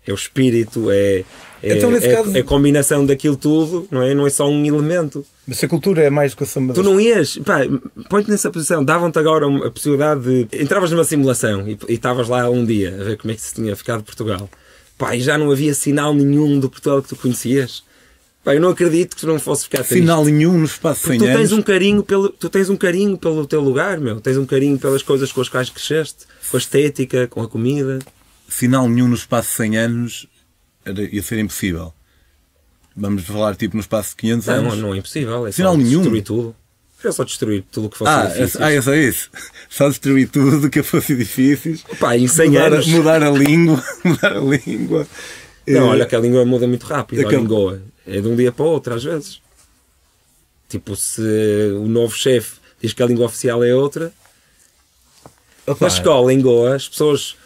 É o espírito, então, caso... é a combinação daquilo tudo, não é só um elemento. Mas se a cultura é mais do que a soma das partes... Tu não ias, pá, põe-te nessa posição, davam-te agora a possibilidade de... Entravas numa simulação e estavas lá um dia a ver como é que se tinha ficado Portugal. Pá, e já não havia sinal nenhum do Portugal que tu conhecias. Pá, eu não acredito que tu não fosses ficar triste. Sinal nenhum no espaço de 100 anos. Tu tens um carinho pelo teu lugar, meu. Tens um carinho pelas coisas com as quais cresceste, com a estética, com a comida. Sinal nenhum no espaço de 100 anos ia ser impossível. Vamos falar tipo no espaço de 500 anos. Não é impossível. É sinal só nenhum. Destruir tudo. É só destruir tudo o que fosse edifícios. É só isso. Só destruir tudo o que fosse edifícios. Pá, em 100 anos. Mudar a língua. Não, olha que a língua muda muito rápido. A língua é de um dia para o outro, às vezes. Tipo, se o novo chefe diz que a língua oficial é outra. Na escola, em Goa, as pessoas...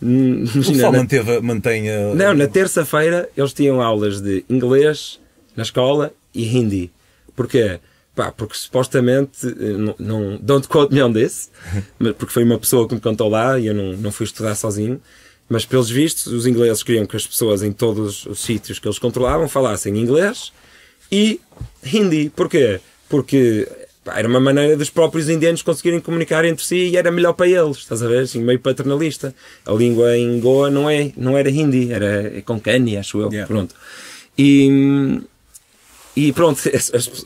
O pessoal mantém a... Não, na terça-feira eles tinham aulas de inglês na escola e hindi. Porquê? Pá, porque supostamente, don't quote me on this, porque foi uma pessoa que me contou lá e eu não fui estudar sozinho, mas pelos vistos os ingleses queriam que as pessoas em todos os sítios que eles controlavam falassem inglês e hindi. Porquê? Porque pá, era uma maneira dos próprios indianos conseguirem comunicar entre si e era melhor para eles, estás a ver? Assim, meio paternalista. A língua em Goa não era hindi, era Konkani, acho eu. Yeah. Pronto. E pronto,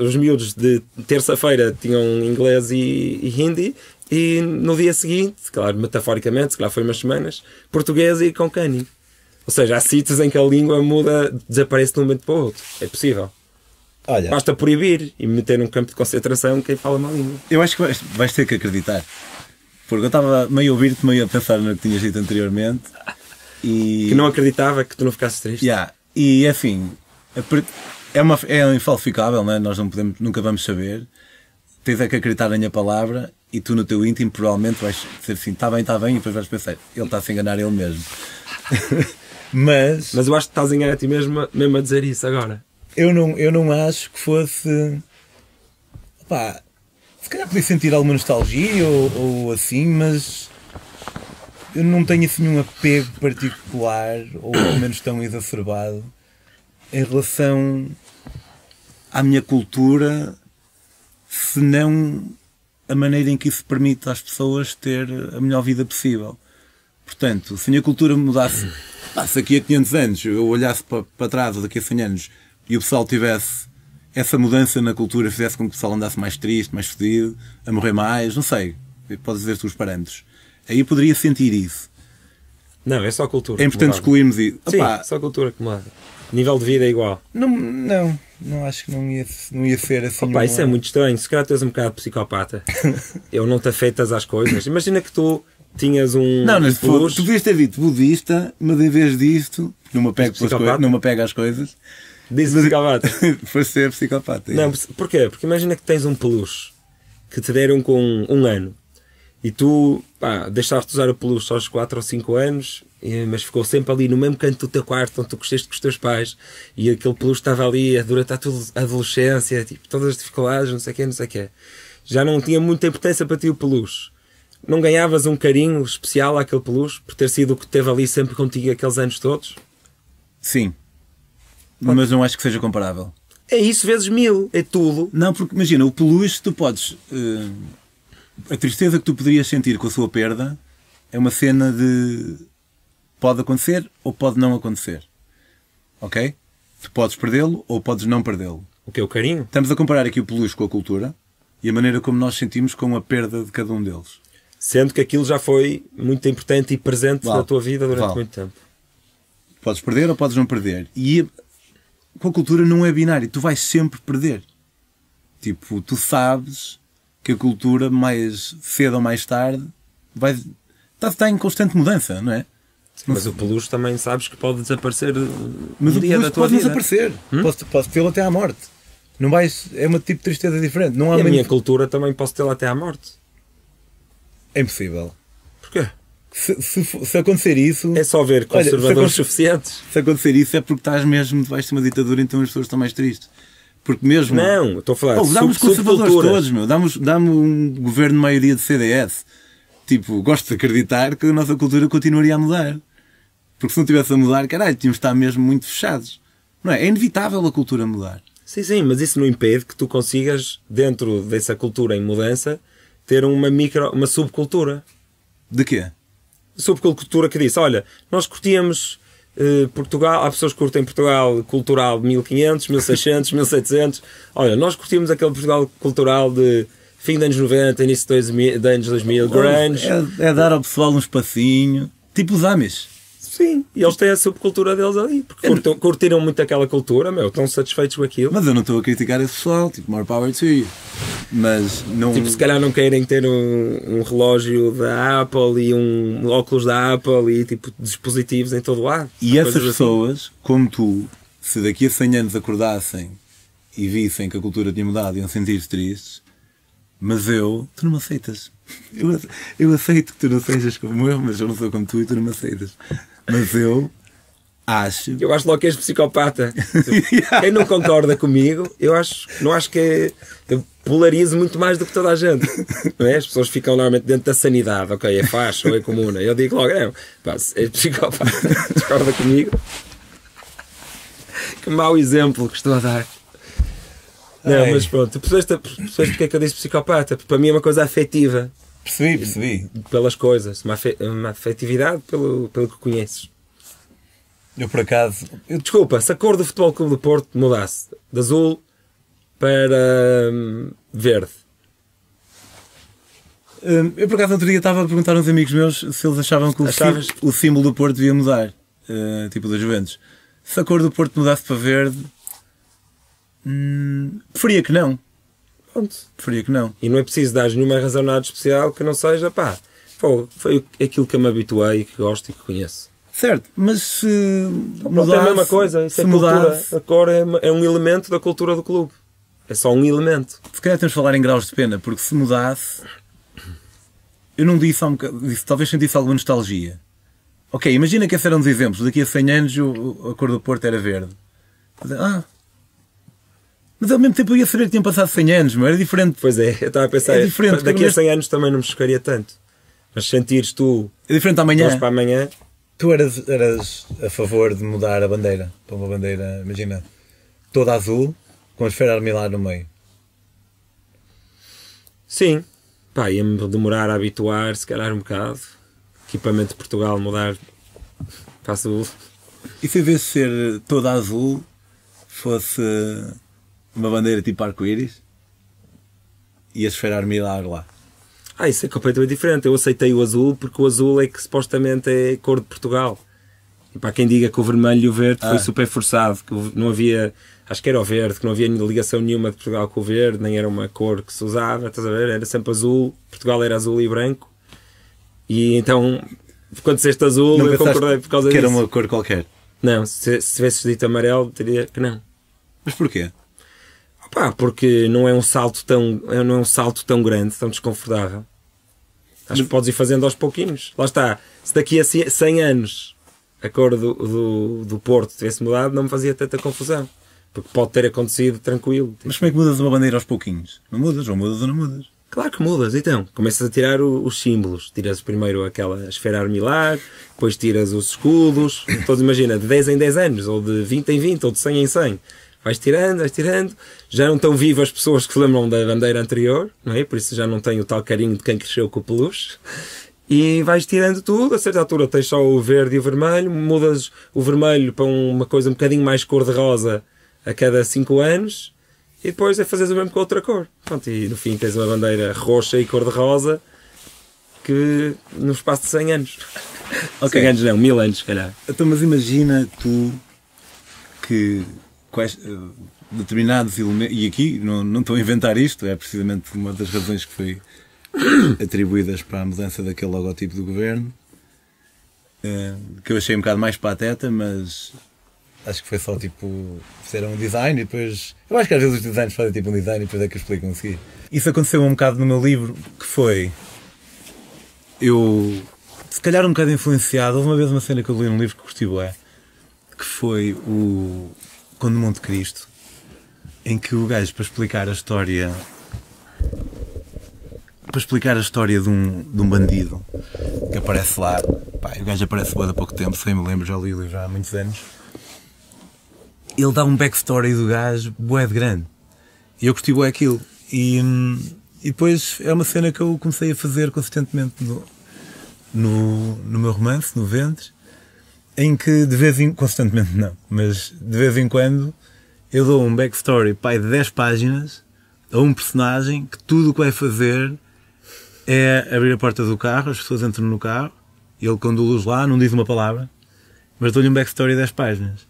os miúdos de terça-feira tinham inglês e hindi, e no dia seguinte, claro, metaforicamente, se calhar foi umas semanas, português e Konkani. Ou seja, há sítios em que a língua muda, desaparece de um momento para o outro. É possível. Olha, basta proibir e meter num campo de concentração quem fala uma língua. Eu acho que vais ter que acreditar. Porque eu estava meio a ouvir-te, meio a pensar no que tinhas dito anteriormente. E... que não acreditava que tu não ficasses triste. Yeah. E enfim, é infalsificável, não é? Nós nunca vamos saber. Tens é que acreditar na minha palavra e tu no teu íntimo provavelmente vais dizer assim, está bem, e depois vais pensar, ele está a se enganar ele mesmo. Mas eu acho que estás a enganar a ti mesmo a dizer isso agora. Eu não acho que fosse... Pá, se calhar podia sentir alguma nostalgia ou assim, mas eu não tenho assim um apego particular, ou pelo menos tão exacerbado, em relação à minha cultura, senão a maneira em que isso permite às pessoas ter a melhor vida possível. Portanto, se a minha cultura mudasse, se daqui a 500 anos eu olhasse para trás, ou daqui a 100 anos, e o pessoal tivesse essa mudança na cultura, fizesse com que o pessoal andasse mais triste, mais fedido, a morrer mais, não sei, podes dizer-te os parâmetros. Aí eu poderia sentir isso. Não, é só cultura. É importante excluirmos isso. Sim, só cultura acumulada. Nível de vida é igual. Não acho que não ia ser assim. Opa, isso é muito estranho. Se calhar tu és um bocado psicopata. Eu não te afetas às coisas. Imagina que tu tinhas um... Não, mas tu podias ter dito budista, mas em vez disto, não me apego às coisas. Diz psicopata. Foi ser psicopata. Não, porquê? Porque imagina que tens um peluche que te deram com um ano E tu, pá, deixaste de usar o peluche aos 4 ou 5 anos, mas ficou sempre ali no mesmo canto do teu quarto, onde tu cresceste com os teus pais, e aquele peluche estava ali durante a tua adolescência, tipo, todas as dificuldades, não sei o quê, não sei o quê. Já não tinha muita importância para ti o peluche. Não ganhavas um carinho especial àquele peluche, por ter sido o que teve ali sempre contigo aqueles anos todos? Sim. Mas não acho que seja comparável. É isso vezes 1000, é tudo. Não, porque imagina, o peluche tu podes... a tristeza que tu poderias sentir com a sua perda é uma cena de... pode acontecer ou pode não acontecer. Ok? Tu podes perdê-lo ou podes não perdê-lo. O que é o carinho? Estamos a comparar aqui o peluche com a cultura e a maneira como nós sentimos com a perda de cada um deles. Sendo que aquilo já foi muito importante e presente na tua vida durante muito tempo. Podes perder ou podes não perder. E com a cultura não é binário. Tu vais sempre perder. Tipo, tu sabes que a cultura, mais cedo ou mais tarde, está em constante mudança, não é? Sim, mas o peluche também sabes que pode desaparecer mas um o dia da tua pode vida. Desaparecer. Posso tê-lo até à morte. Não vais, é um tipo de tristeza diferente. Não há e a minha cultura também posso tê-la até à morte. É impossível. Porquê? Se acontecer isso... É só ver conservadores suficientes. Se acontecer isso é porque estás mesmo debaixo de uma ditadura, então as pessoas estão mais tristes. Porque mesmo... Não, estou a falar de dá-me os conservadores todos, meu. Dá-me um governo de maioria de CDS. Tipo, gosto de acreditar que a nossa cultura continuaria a mudar. Porque se não estivesse a mudar, caralho, tínhamos de estar mesmo muito fechados. Não é? É inevitável a cultura mudar. Sim, mas isso não impede que tu consigas, dentro dessa cultura em mudança, ter uma subcultura. De quê? Subcultura que disse, olha, nós curtíamos Portugal, há pessoas que curtem Portugal cultural de 1500, 1600, 1700. Olha, nós curtíamos aquele Portugal cultural de fim dos anos 90, início de anos 2000, grunge. É dar ao pessoal um espacinho, tipo os Amish. Sim, e eles têm a subcultura deles ali, porque curtiram muito aquela cultura, estão satisfeitos com aquilo. Mas eu não estou a criticar esse pessoal, tipo, more power to you. Mas não... Tipo, se calhar não querem ter um relógio da Apple e um óculos da Apple e tipo dispositivos em todo lado. E essas pessoas, como tu, se daqui a 100 anos acordassem e vissem que a cultura tinha mudado e iam sentir-se tristes, mas tu não me aceitas. Eu aceito que tu não sejas como eu, mas eu não sou como tu e tu não me aceitas. Mas eu acho logo que és psicopata. Quem não concorda comigo, não acho que eu polarizo muito mais do que toda a gente. Não é? As pessoas ficam normalmente dentro da sanidade, ok, é faixa ou é comuna. Eu digo logo, és psicopata, discorda comigo. Que mau exemplo que estou a dar. Não, mas pronto, percebeste porque é que eu disse psicopata? Porque para mim é uma coisa afetiva. Percebi. Pelas coisas, uma afetividade pelo que conheces. Eu por acaso... Desculpa, se a cor do Futebol Clube do Porto mudasse de azul para verde. Eu por acaso outro dia estava a perguntar a uns amigos meus se eles achavam que o símbolo do Porto devia mudar. Tipo da Juventus. Se a cor do Porto mudasse para verde... preferia que não. Pronto. Preferia que não. E não é preciso dar nenhuma razão nada especial que não seja, foi aquilo que eu me habituei, que gosto e que conheço. Certo, mas se mudasse, é a mesma coisa, isso é cultura. A cor é um elemento da cultura do clube. É só um elemento. Se calhar temos de falar em graus de pena, porque se mudasse, eu não disse há um bocado, talvez sentisse alguma nostalgia. Ok, imagina que esses eram os exemplos. Daqui a 100 anos a cor do Porto era verde. Mas ao mesmo tempo eu ia saber que tinham passado 100 anos, mas era diferente. Pois é, eu estava a pensar, daqui a 100 anos também não me chocaria tanto. Mas sentires tu... É diferente amanhã. Para amanhã. Tu eras a favor de mudar a bandeira para uma bandeira, imagina, toda azul, com a esfera armilar no meio. Sim. Ia-me demorar a habituar, se calhar um bocado. Equipamento de Portugal mudar para azul. E se em vez de ser toda azul, fosse uma bandeira tipo arco-íris e a esfera armilar lá? Isso é completamente diferente. Eu aceitei o azul porque o azul é que supostamente é cor de Portugal. E para quem diga que o vermelho e o verde foi super forçado, que não havia, acho que era o verde, que não havia ligação nenhuma de Portugal com o verde, nem era uma cor que se usava, estás a ver? Era sempre azul, Portugal era azul e branco. E então, quando disseste azul, eu concordei por causa disso. Que era uma cor qualquer? Não, se tivesses dito amarelo, diria que não. Mas porquê? Porque não é um salto tão grande, tão desconfortável. Acho que podes ir fazendo aos pouquinhos. Lá está. Se daqui a 100 anos a cor do Porto tivesse mudado, não me fazia tanta confusão. Porque pode ter acontecido tranquilo. Mas como é que mudas uma bandeira aos pouquinhos? Não mudas, ou mudas ou não mudas? Claro que mudas, então. Começas a tirar os símbolos. Tiras primeiro aquela esfera armilar, depois tiras os escudos. Todos, imagina, de 10 em 10 anos, ou de 20 em 20, ou de 100 em 100. Vais tirando. Já não estão vivas as pessoas que se lembram da bandeira anterior, não é? Por isso já não tem o tal carinho de quem cresceu com o peluche. E vais tirando tudo. A certa altura tens só o verde e o vermelho. Mudas o vermelho para uma coisa um bocadinho mais cor-de-rosa a cada 5 anos. E depois é fazeres o mesmo com outra cor. Pronto, e no fim tens uma bandeira roxa e cor-de-rosa que no espaço de 100 anos. Ok. 100 anos não, 1000 anos, se calhar. Então, mas imagina tu que determinados elementos, e aqui não estou a inventar isto, é precisamente uma das razões que foi atribuídas para a mudança daquele logotipo do governo, que eu achei um bocado mais pateta, mas acho que foi só tipo, fizeram um design e depois, eu acho que às vezes os designers fazem tipo um design e depois é que explicam a seguir. Isso aconteceu um bocado no meu livro, que foi, eu se calhar um bocado influenciado, houve uma vez uma cena que eu li num livro que gostei bué, que foi o Conde de Monte Cristo, em que o gajo, para explicar a história de um bandido que aparece lá, pá, o gajo aparece há pouco tempo, sem me lembro, já li o livro há muitos anos, ele dá um backstory do gajo bué de grande, e eu curti bué aquilo, e depois é uma cena que eu comecei a fazer consistentemente no meu romance, no Ventre, em que consistentemente não, mas de vez em quando eu dou um backstory, pai, de 10 páginas a um personagem que tudo o que vai fazer é abrir a porta do carro, as pessoas entram no carro, ele conduz-los lá, não diz uma palavra, mas dou-lhe um backstory de 10 páginas.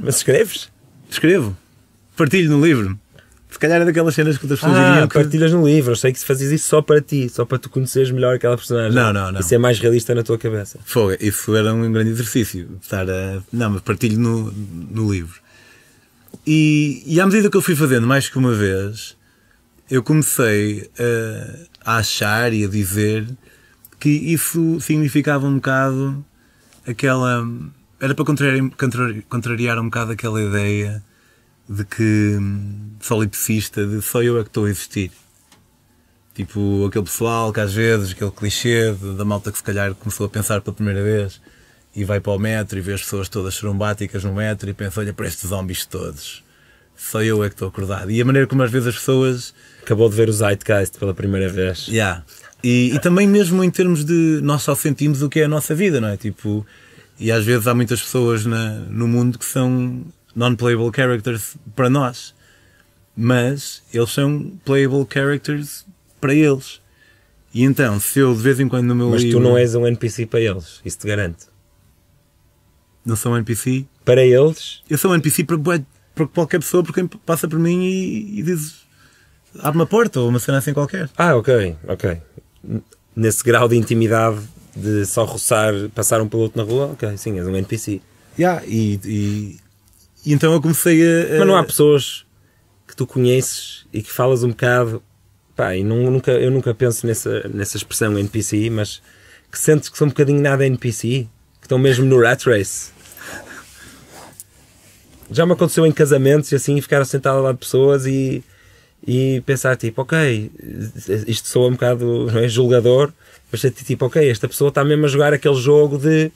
Mas escreves? Escrevo. Partilho no livro. Se calhar é daquelas cenas que as pessoas diriam que... partilhas no livro. Eu sei que se fazias isso só para ti, só para tu conheceres melhor aquela personagem. Não. Isso é mais realista na tua cabeça. Foi, isso era um grande exercício. Não, mas partilho no livro. E à medida que eu fui fazendo mais que uma vez, eu comecei a achar e a dizer que isso significava um bocado aquela... Era para contrariar um bocado aquela ideia de que solipsista, de só eu é que estou a existir. Tipo, aquele pessoal que às vezes, aquele clichê da malta que se calhar começou a pensar pela primeira vez e vai para o metro e vê as pessoas todas sorumbáticas no metro e pensa, olha para estes zombies todos. Só eu é que estou acordado. E a maneira como às vezes as pessoas... Acabou de ver o Zeitgeist pela primeira vez. Yeah. E também mesmo em termos de nós só sentimos o que é a nossa vida, não é? Tipo, e às vezes há muitas pessoas no mundo que são non-playable characters para nós. Mas eles são playable characters para eles. E então, se eu de vez em quando no meu livro... Mas tu não és um NPC para eles, isso te garanto. Não sou um NPC? Para eles? Eu sou um NPC para qualquer pessoa, por quem passa por mim e diz... Abre uma porta ou uma cena assim qualquer. Ok. Nesse grau de intimidade de só roçar, passar um piloto na rua, ok, sim, és um NPC. Yeah, e então eu comecei a... Mas não há pessoas que tu conheces e que falas um bocado... Pá, e eu nunca penso nessa expressão NPC, mas que sentes que são um bocadinho nada NPC, que estão mesmo no rat race. Já me aconteceu em casamentos e assim, ficar sentado ao lado de pessoas e pensar tipo, ok, isto soa um bocado, não é, julgador, mas tipo, ok, esta pessoa está mesmo a jogar aquele jogo de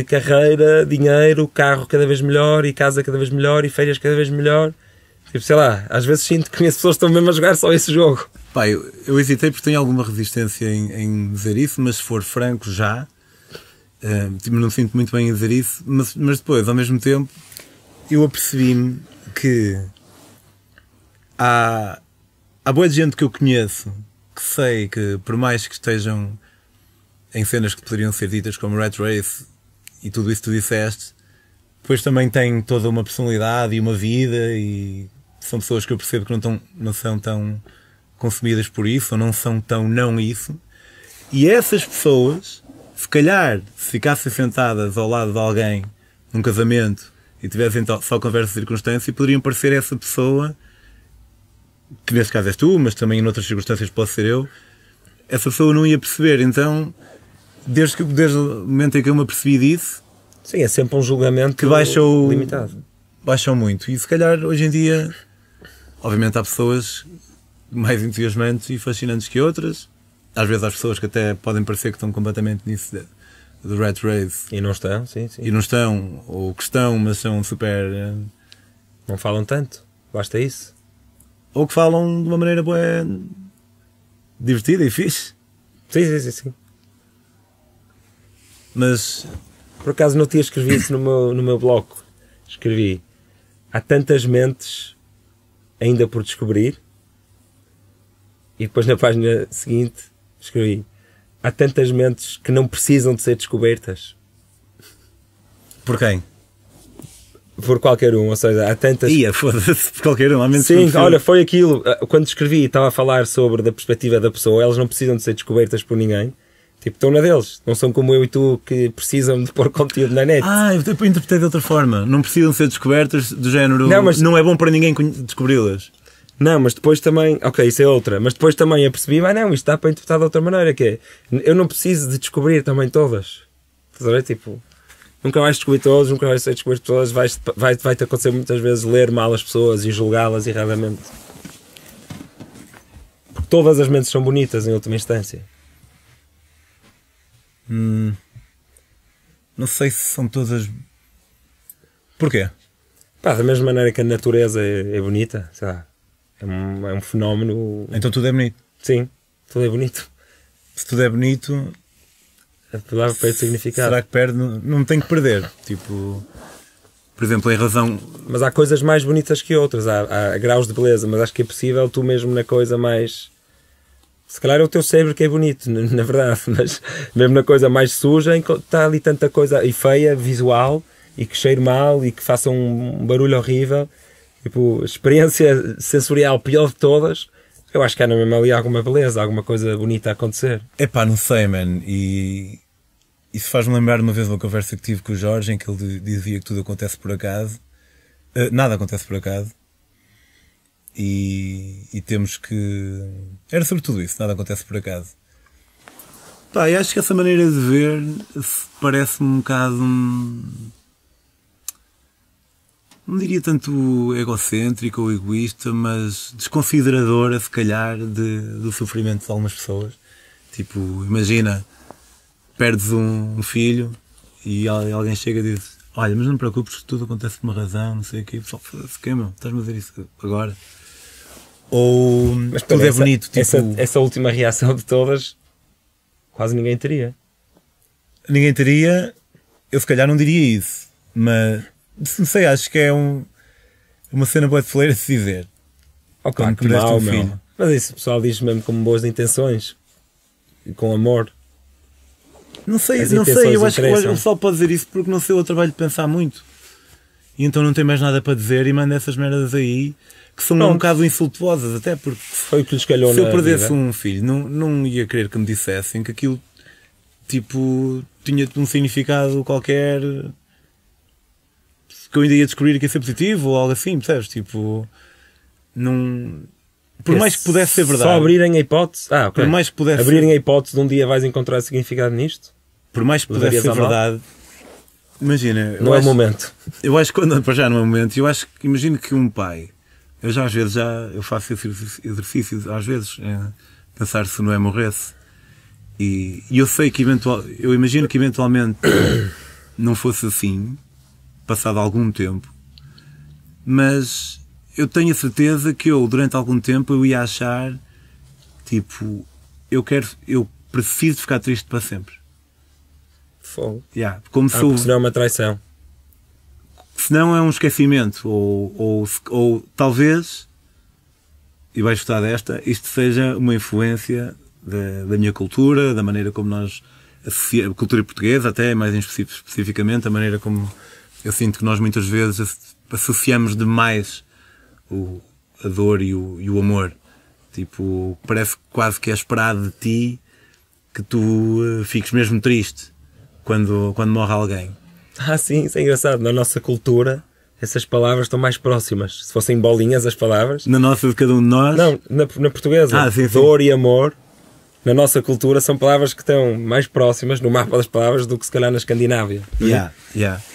carreira, dinheiro, carro cada vez melhor e casa cada vez melhor e férias cada vez melhor. Tipo, sei lá, às vezes sinto que as pessoas estão mesmo a jogar só esse jogo. Pá, eu hesitei porque tenho alguma resistência em dizer isso, mas se for franco já, não sinto muito bem em dizer isso, mas depois, ao mesmo tempo, eu apercebi-me que há boa gente que eu conheço que sei que, por mais que estejam em cenas que poderiam ser ditas como Rat Race e tudo isso que tu disseste, depois também têm toda uma personalidade e uma vida e são pessoas que eu percebo que não são tão consumidas por isso ou não são tão não isso. E essas pessoas, se calhar, se ficassem sentadas ao lado de alguém num casamento e tivessem só conversa de circunstância, poderiam parecer essa pessoa, que nesse caso és tu, mas também em outras circunstâncias pode ser eu, essa pessoa não ia perceber. Então, desde o momento em que eu me apercebi disso, sim, é sempre um julgamento que baixou limitado. Baixou muito. E se calhar hoje em dia, obviamente há pessoas mais entusiasmantes e fascinantes que outras. Às vezes há pessoas que até podem parecer que estão completamente nisso do rat race. E não estão, sim. E não estão, ou que estão, mas são super... Não falam tanto, basta isso. Ou que falam de uma maneira boa, divertida e fixe. Sim. Mas... Por acaso no dia escrevi isso no meu blog. Escrevi: há tantas mentes ainda por descobrir. E depois na página seguinte escrevi: há tantas mentes que não precisam de ser descobertas. Por quem? Por qualquer um, ou seja, há tantas... Foda-se, por qualquer um. Há mentes. Sim, olha, foi aquilo. Quando escrevi, estava a falar sobre da perspectiva da pessoa. Elas não precisam de ser descobertas por ninguém. Tipo, estão na deles. Não são como eu e tu que precisam de pôr conteúdo na net. Eu interpretei de outra forma. Não precisam ser descobertas do género... Não é bom para ninguém descobri-las. Não, mas depois também... Ok, isso é outra. Mas depois também apercebi, não, isto dá para interpretar de outra maneira, que é... Eu não preciso de descobrir também todas. Estás a ver? Tipo... Nunca vais descobrir todos, nunca vais ser descobrir todas. Vai-te acontecer muitas vezes ler mal as pessoas e julgá-las erradamente. Porque todas as mentes são bonitas em última instância. Não sei se são todas... Porquê? Da mesma maneira que a natureza é bonita, sei lá, é um fenómeno... Então tudo é bonito? Sim, tudo é bonito. Se tudo é bonito... A palavra perde significado. Será que perde? Não tem que perder. Tipo, por exemplo, em razão... Mas há coisas mais bonitas que outras, há graus de beleza, mas acho que é possível tu mesmo na coisa mais... Se calhar é o teu cérebro que é bonito, na verdade, mas mesmo na coisa mais suja, está ali tanta coisa e feia, visual, e que cheire mal, e que faça um barulho horrível. Tipo, experiência sensorial pior de todas, eu acho que há na mesma ali alguma beleza, alguma coisa bonita a acontecer. Não sei, man. E isso faz-me lembrar de uma vez uma conversa que tive com o Jorge, em que ele dizia que tudo acontece por acaso. Nada acontece por acaso. E temos que... Era sobre tudo isso, nada acontece por acaso. E acho que essa maneira de ver parece-me um bocado... Não diria tanto egocêntrico ou egoísta, mas desconsideradora, se calhar, do sofrimento de algumas pessoas. Tipo, imagina, perdes um filho e alguém chega e diz: olha, mas não te preocupes, que tudo acontece por uma razão, não sei o quê. Pessoal, foda-se, que meu, estás-me a dizer isso agora? Ou mas tudo é bonito. Tipo... Essa última reação de todas, quase ninguém teria. Ninguém teria, eu se calhar não diria isso, mas não sei, acho que é uma cena boa de fleira de se dizer. Claro que mau, filho. Mas isso o pessoal diz mesmo com boas intenções e com amor. Não sei, eu acho que o pessoal pode dizer isso porque não sei o trabalho de pensar muito. E então não tem mais nada para dizer e manda essas merdas aí que são um bocado insultuosas, até porque foi o que lhes calhou. Se eu perdesse um filho, não ia querer que me dissessem que aquilo tipo tinha um significado qualquer, que eu ainda ia descobrir que ia ser positivo ou algo assim, percebes? Tipo, não... Por mais que pudesse ser verdade... Só abrirem a hipótese... Okay. Por mais que pudesse... Abrirem a hipótese de um dia vais encontrar significado nisto? Por mais que pudesse ser verdade... Imagina... Não é o momento. Eu acho que... Para já não é o momento. Eu acho que... Imagino que um pai... Eu já às vezes eu faço esse exercício às vezes, pensar se não é morresse. E eu sei que eu imagino que eventualmente não fosse assim, passado algum tempo, mas eu tenho a certeza que durante algum tempo eu ia achar, tipo, eu preciso ficar triste para sempre. Fogo. Como se porque senão é uma traição. Senão é um esquecimento, ou talvez, e vais gostar desta, isto seja uma influência da minha cultura, da maneira como nós associamos, a cultura portuguesa, até mais especificamente, a maneira como eu sinto que nós muitas vezes associamos demais a dor e o amor. Tipo, parece quase que é esperado de ti que tu fiques mesmo triste quando morre alguém. Sim, isso é engraçado. Na nossa cultura, essas palavras estão mais próximas. Se fossem bolinhas as palavras... Na nossa de cada um de nós? Não, na portuguesa. Sim. Dor e amor na nossa cultura são palavras que estão mais próximas no mapa das palavras do que se calhar na Escandinávia. É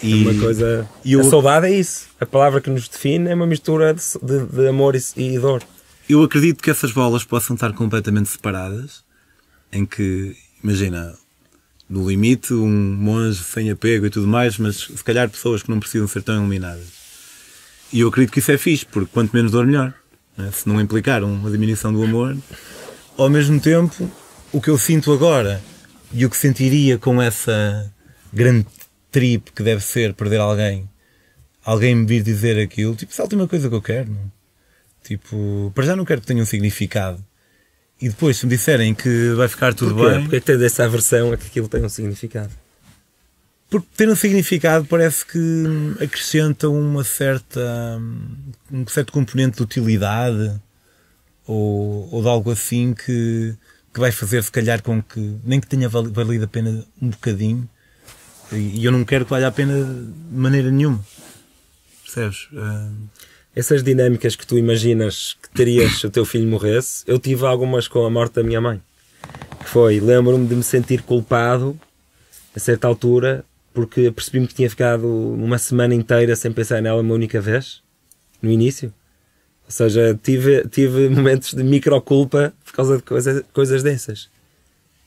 uma coisa... A saudade é isso. A palavra que nos define é uma mistura de amor e dor. Eu acredito que essas bolas possam estar completamente separadas, em que, imagina, no limite, um monge sem apego e tudo mais, mas se calhar pessoas que não precisam ser tão iluminadas. E eu acredito que isso é fixe, porque quanto menos dor, melhor. Né? Se não implicar uma diminuição do amor. Ao mesmo tempo, o que eu sinto agora e o que sentiria com essa grande trip que deve ser perder alguém me vir dizer aquilo, tipo, isso é a última coisa que eu quero. Não? Tipo, para já não quero que tenha um significado. E depois, se me disserem que vai ficar tudo bem... Porque tens essa aversão a que aquilo tem um significado? Porque ter um significado parece que acrescenta um certo componente de utilidade ou de algo assim que vai fazer, se calhar, com que nem que tenha valido a pena um bocadinho. E eu não quero que valha a pena de maneira nenhuma. Percebes? Essas dinâmicas que tu imaginas que terias se o teu filho morresse, eu tive algumas com a morte da minha mãe. Que foi, lembro-me de me sentir culpado a certa altura, porque percebi-me que tinha ficado uma semana inteira sem pensar nela uma única vez, no início. Ou seja, tive momentos de microculpa por causa de coisas dessas.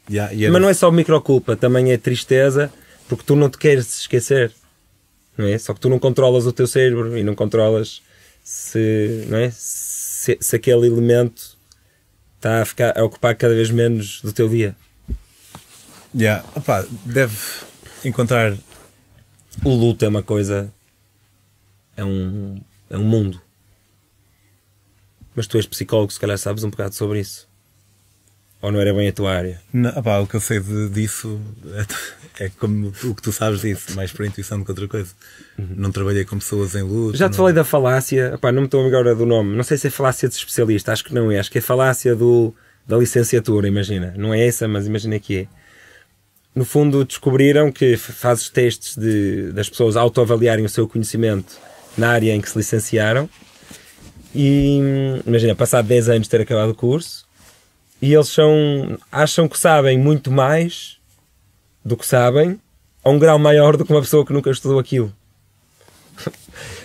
Mas não é só microculpa, também é tristeza, porque tu não te queres esquecer. Não é? Só que tu não controlas o teu cérebro e não controlas se aquele elemento está a ocupar cada vez menos do teu dia. Deve encontrar... O luto é uma coisa... É um mundo. Mas tu és psicólogo, se calhar sabes um bocado sobre isso. Ou não era bem a tua área? Não, o que eu sei disso é como o que tu sabes disso, mais por intuição do que outra coisa. Não trabalhei com pessoas em luto. Já te falei da falácia, não me estou agora do nome, não sei se é falácia de especialista, acho que não é, acho que é falácia da licenciatura, imagina. Não é essa, mas imagina que é. No fundo descobriram que fazes testes das pessoas autoavaliarem o seu conhecimento na área em que se licenciaram e, imagina, passado 10 anos de ter acabado o curso, e eles acham que sabem muito mais do que sabem a um grau maior do que uma pessoa que nunca estudou aquilo.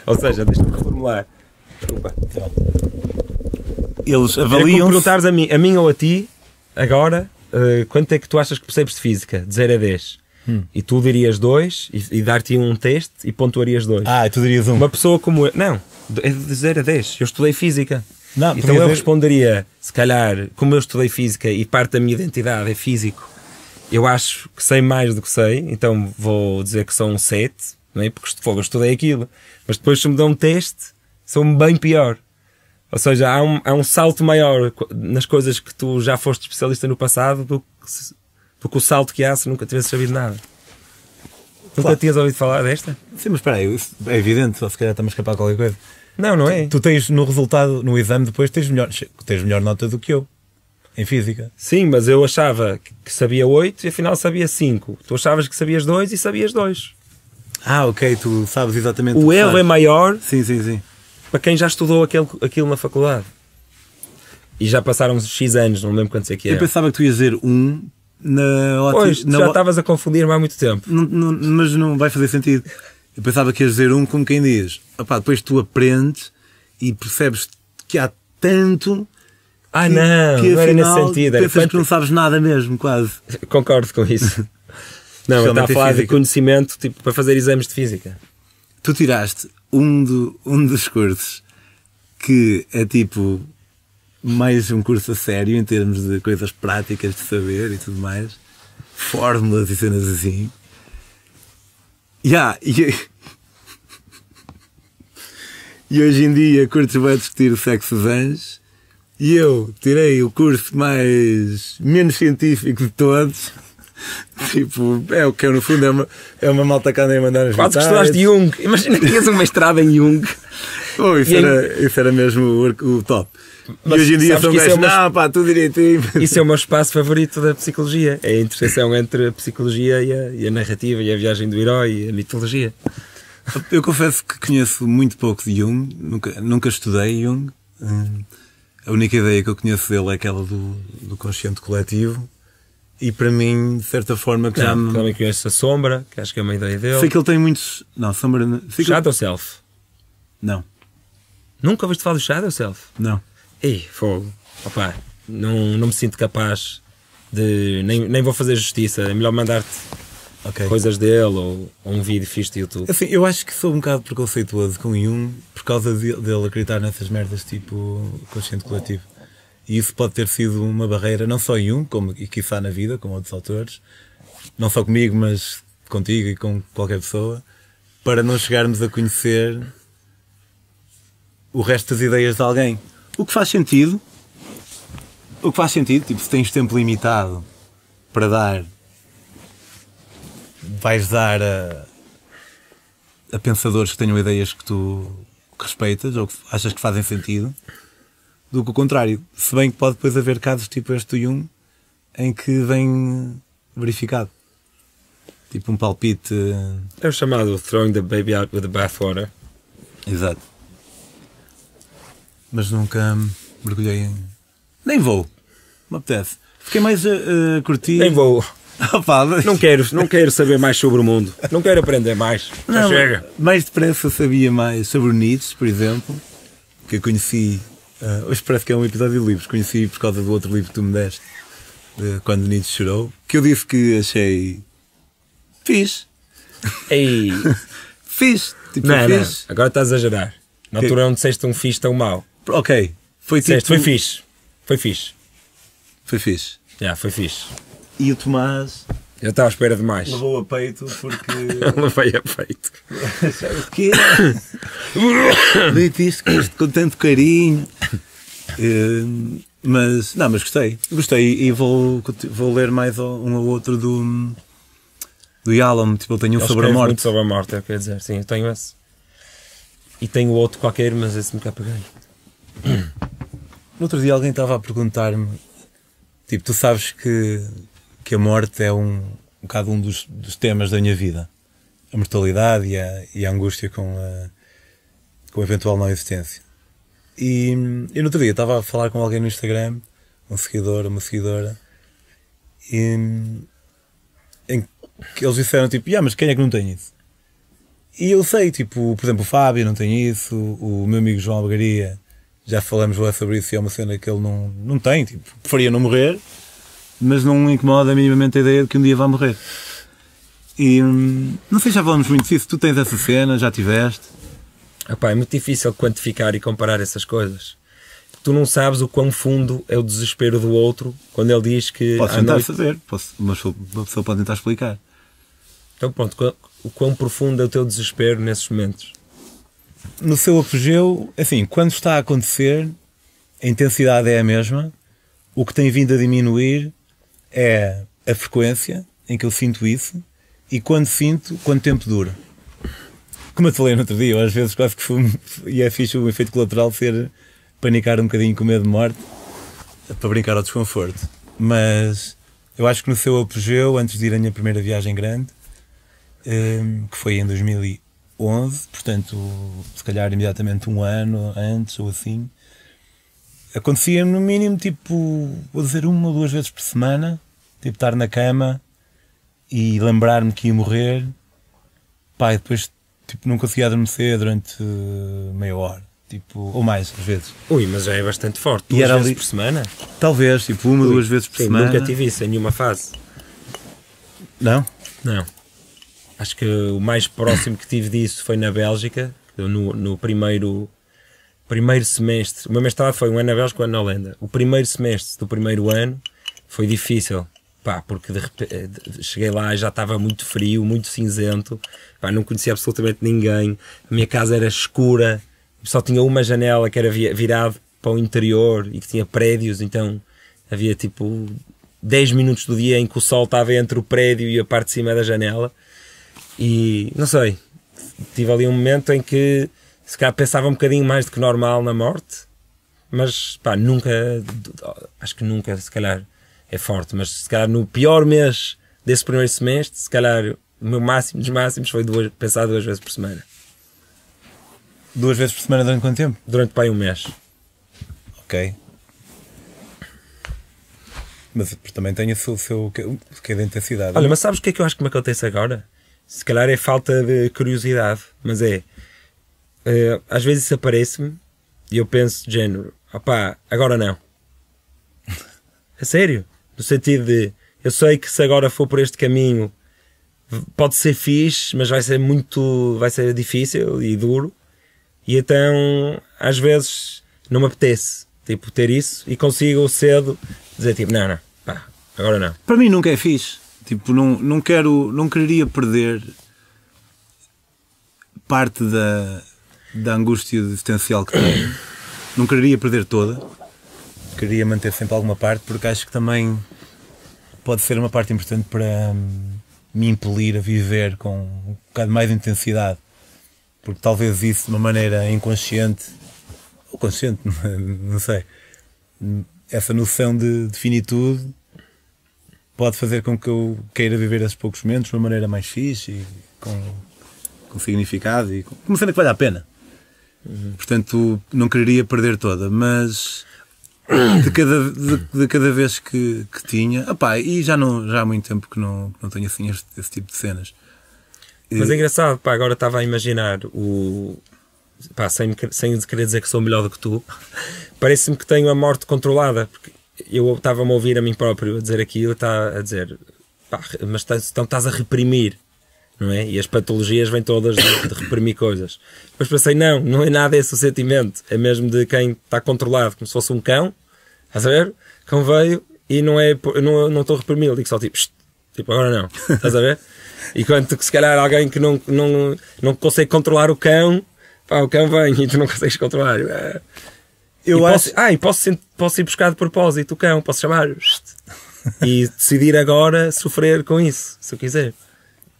Ou seja, deixa-me reformular. Desculpa. Eles avaliam. É como perguntares a mim ou a ti, agora, quanto é que tu achas que percebes de física? De 0 a 10. E tu dirias 2 e dar-te um teste e pontuarias 2. E tu dirias 1. Uma pessoa como eu. Não, é de 0 a 10. Eu estudei física. Não, então eu responderia, se calhar, como eu estudei física e parte da minha identidade é físico, eu acho que sei mais do que sei, então vou dizer que sou um 7, não é? Porque eu estudei aquilo. Mas depois, se me dão um teste, sou bem pior. Ou seja, há um salto maior nas coisas que tu já foste especialista no passado do que o salto que há se nunca tivesse sabido nada. Nunca tinhas ouvido falar desta? Sim, mas espera aí, isso é evidente, ou se calhar estamos a escapar de qualquer coisa. Não é. Tu tens no resultado, no exame depois, tens melhor nota do que eu, em física. Sim, mas eu achava que sabia 8 e afinal sabia 5. Tu achavas que sabias 2 e sabias 2. Ok, tu sabes exatamente o erro é maior. Sim. Para quem já estudou aquilo na faculdade. E já passaram X anos, não lembro quantos é que é. Eu pensava que tu ias dizer 1 na ótica. Pois, já estavas a confundir-me há muito tempo. Mas não vai fazer sentido. Eu pensava que ias dizer 1 como quem diz. Depois tu aprendes e percebes que há tanto... não era nesse sentido. Pensas que não sabes nada mesmo, quase. Concordo com isso. Não, eu estava a falar de conhecimento tipo, para fazer exames de física. Tu tiraste um dos cursos que é tipo mais um curso a sério em termos de coisas práticas de saber e tudo mais, fórmulas e cenas assim. E hoje em dia curtes vai discutir o sexo dos anjos e eu tirei o curso menos científico de todos. Tipo, é o que eu no fundo é uma malta que anda a mandar as quase que estudaste Jung. Imagina que tinhas um mestrado em Jung. Isso era mesmo o top. Mas e hoje em dia são gajos, tudo direitinho. Isso é o meu espaço favorito da psicologia. É a interseção entre a psicologia e a narrativa e a viagem do herói e a mitologia. Eu confesso que conheço muito pouco de Jung. Nunca estudei Jung. A única ideia que eu conheço dele é aquela do consciente coletivo. E para mim, de certa forma, que já me... Também conheço a Sombra, que acho que é uma ideia dele. Sei que ele tem muitos... Não, Sombra... Shadow Self. Não. Nunca ouviste falar do Shadow Self? Não. Ei, fogo. Opa, não me sinto capaz de... Nem vou fazer justiça. É melhor mandar-te coisas dele ou um vídeo fixe de YouTube. Assim, eu acho que sou um bocado preconceituoso com Jung por causa dele acreditar nessas merdas tipo consciente coletivo. E isso pode ter sido uma barreira, não só em Jung, como e quiçá na vida, com outros autores, não só comigo, mas contigo e com qualquer pessoa, para não chegarmos a conhecer o resto das ideias de alguém. O que faz sentido, tipo, se tens tempo limitado para dar, vais dar a pensadores que tenham ideias que tu respeitas ou que achas que fazem sentido, do que o contrário. Se bem que pode depois haver casos tipo este do Jung em que vem verificado. Tipo um palpite. É o chamado throwing the baby out with the bathwater. Exato. Mas nunca mergulhei em... Nem vou. Me apetece. Fiquei mais a curtir. Nem vou. Opa, mas... Não quero saber mais sobre o mundo. Não quero aprender mais. Não, chega. Mais depressa sabia mais sobre o Nietzsche, por exemplo, que eu conheci... hoje parece que é um episódio de livros. Conheci por causa do outro livro que tu me deste, quando Nietzsche chorou, que eu disse que achei fixe. Ei. Fixe. Tipo, Não, fixe. agora estás a exagerar. Na altura não disseste um fixe tão mau. Ok. Foi tipo... Foi fixe. Foi fixe. Foi fixe. Já, foi fixe. E o Tomás... Eu estava à espera de mais. Levou a peito porque... Levei a peito. Sabe o quê? Deito isto com tanto carinho. Mas gostei. Gostei e vou ler mais um ou outro do Yalom. Tipo, eu tenho um sobre a morte. Muito sobre a morte, eu quero dizer. Sim, eu tenho esse. E tenho outro qualquer, mas esse nunca peguei. No outro dia alguém estava a perguntar-me, tipo, tu sabes que a morte é um bocado um dos temas da minha vida. A mortalidade e a angústia com a eventual não existência. E no outro dia estava a falar com alguém no Instagram, um seguidor, uma seguidora, em que eles disseram tipo, mas quem é que não tem isso? E eu sei, tipo, por exemplo, o Fábio não tem isso, o meu amigo João Algaria, já falamos lá sobre isso e é uma cena que ele não tem, tipo, preferia não morrer, mas não incomoda minimamente a ideia de que um dia vai morrer. E não sei se já falamos muito disso, tu tens essa cena, já tiveste? Epá, é muito difícil quantificar e comparar essas coisas. Tu não sabes o quão fundo é o desespero do outro quando ele diz que... Posso tentar saber, uma pessoa pode tentar explicar. Então pronto, o quão profundo é o teu desespero nesses momentos? No seu apogeu, assim, quando está a acontecer, a intensidade é a mesma, o que tem vindo a diminuir é a frequência em que eu sinto isso e quando sinto, quanto tempo dura. Como eu te falei no outro dia, eu às vezes quase que e é fixe o efeito colateral ser panicar um bocadinho com medo de morte para brincar ao desconforto. Mas eu acho que no seu apogeu, antes de ir à minha primeira viagem grande, que foi em 2011, portanto, se calhar imediatamente um ano antes ou assim, acontecia no mínimo, tipo, vou dizer 1 ou 2 vezes por semana, tipo, estar na cama e lembrar-me que ia morrer, pá, e depois, tipo, não conseguia adormecer durante meia hora, tipo, ou mais, às vezes. Ui, mas já é bastante forte. E 2 vezes por semana? Talvez, tipo, 1 ou 2 vezes por semana. Nunca tive isso em nenhuma fase. Não? Não. Acho que o mais próximo que tive disso foi na Bélgica, no primeiro semestre. O meu mestrado foi um ano na Bélgica, um ano na Holanda. O primeiro semestre do primeiro ano foi difícil, pá, porque de repente cheguei lá e já estava muito frio, muito cinzento, pá, não conhecia absolutamente ninguém, a minha casa era escura, só tinha uma janela que era virado para o interior e que tinha prédios, então havia tipo 10 minutos do dia em que o sol estava entre o prédio e a parte de cima da janela. E, não sei, tive ali um momento em que se calhar pensava um bocadinho mais do que normal na morte, mas pá, nunca, acho que nunca, se calhar é forte, mas se calhar no pior mês desse primeiro semestre, se calhar o meu máximo dos máximos foi pensar 2 vezes por semana. 2 vezes por semana durante quanto tempo? Durante pá, um mês. Ok. mas também tem o seu que é da intensidade. Olha, mas sabes o que é que eu acho que me acontece agora? Se calhar é falta de curiosidade, mas às vezes isso aparece-me e eu penso de género, opá, agora não. A sério? No sentido de, eu sei que se agora for por este caminho pode ser fixe, mas vai ser difícil e duro, e então às vezes não me apetece tipo, ter isso, e consigo cedo dizer tipo, não, pá, agora não. Para mim nunca é fixe. Tipo, não quereria perder parte da angústia existencial que tenho. Não quereria perder toda. Queria manter sempre alguma parte, porque acho que também pode ser uma parte importante para me impelir a viver com um bocado mais intensidade. Porque talvez isso de uma maneira inconsciente, ou consciente, não sei, essa noção de finitude pode fazer com que eu queira viver esses poucos momentos de uma maneira mais fixe e com significado e com uma cena que vale a pena. Portanto, não quereria perder toda, mas de cada vez que tinha, e já há muito tempo que não tenho assim esse tipo de cenas. Mas é engraçado, pá, agora estava a imaginar sem querer dizer que sou melhor do que tu, parece-me que tenho a morte controlada, porque eu estava-me a ouvir a mim próprio a dizer aquilo, está a dizer, pá, mas então estás a reprimir, não é? E as patologias vêm todas de reprimir coisas. Depois pensei, não é nada esse o sentimento, é mesmo de quem está controlado, como se fosse um cão, estás a ver? Cão veio e não estou a reprimir, digo só tipo, agora não, estás a ver? Enquanto que se calhar alguém que não consegue controlar o cão, pá, o cão vem e tu não consegues controlar. Posso ir buscar de propósito o cão, posso chamar e decidir agora sofrer com isso, se eu quiser.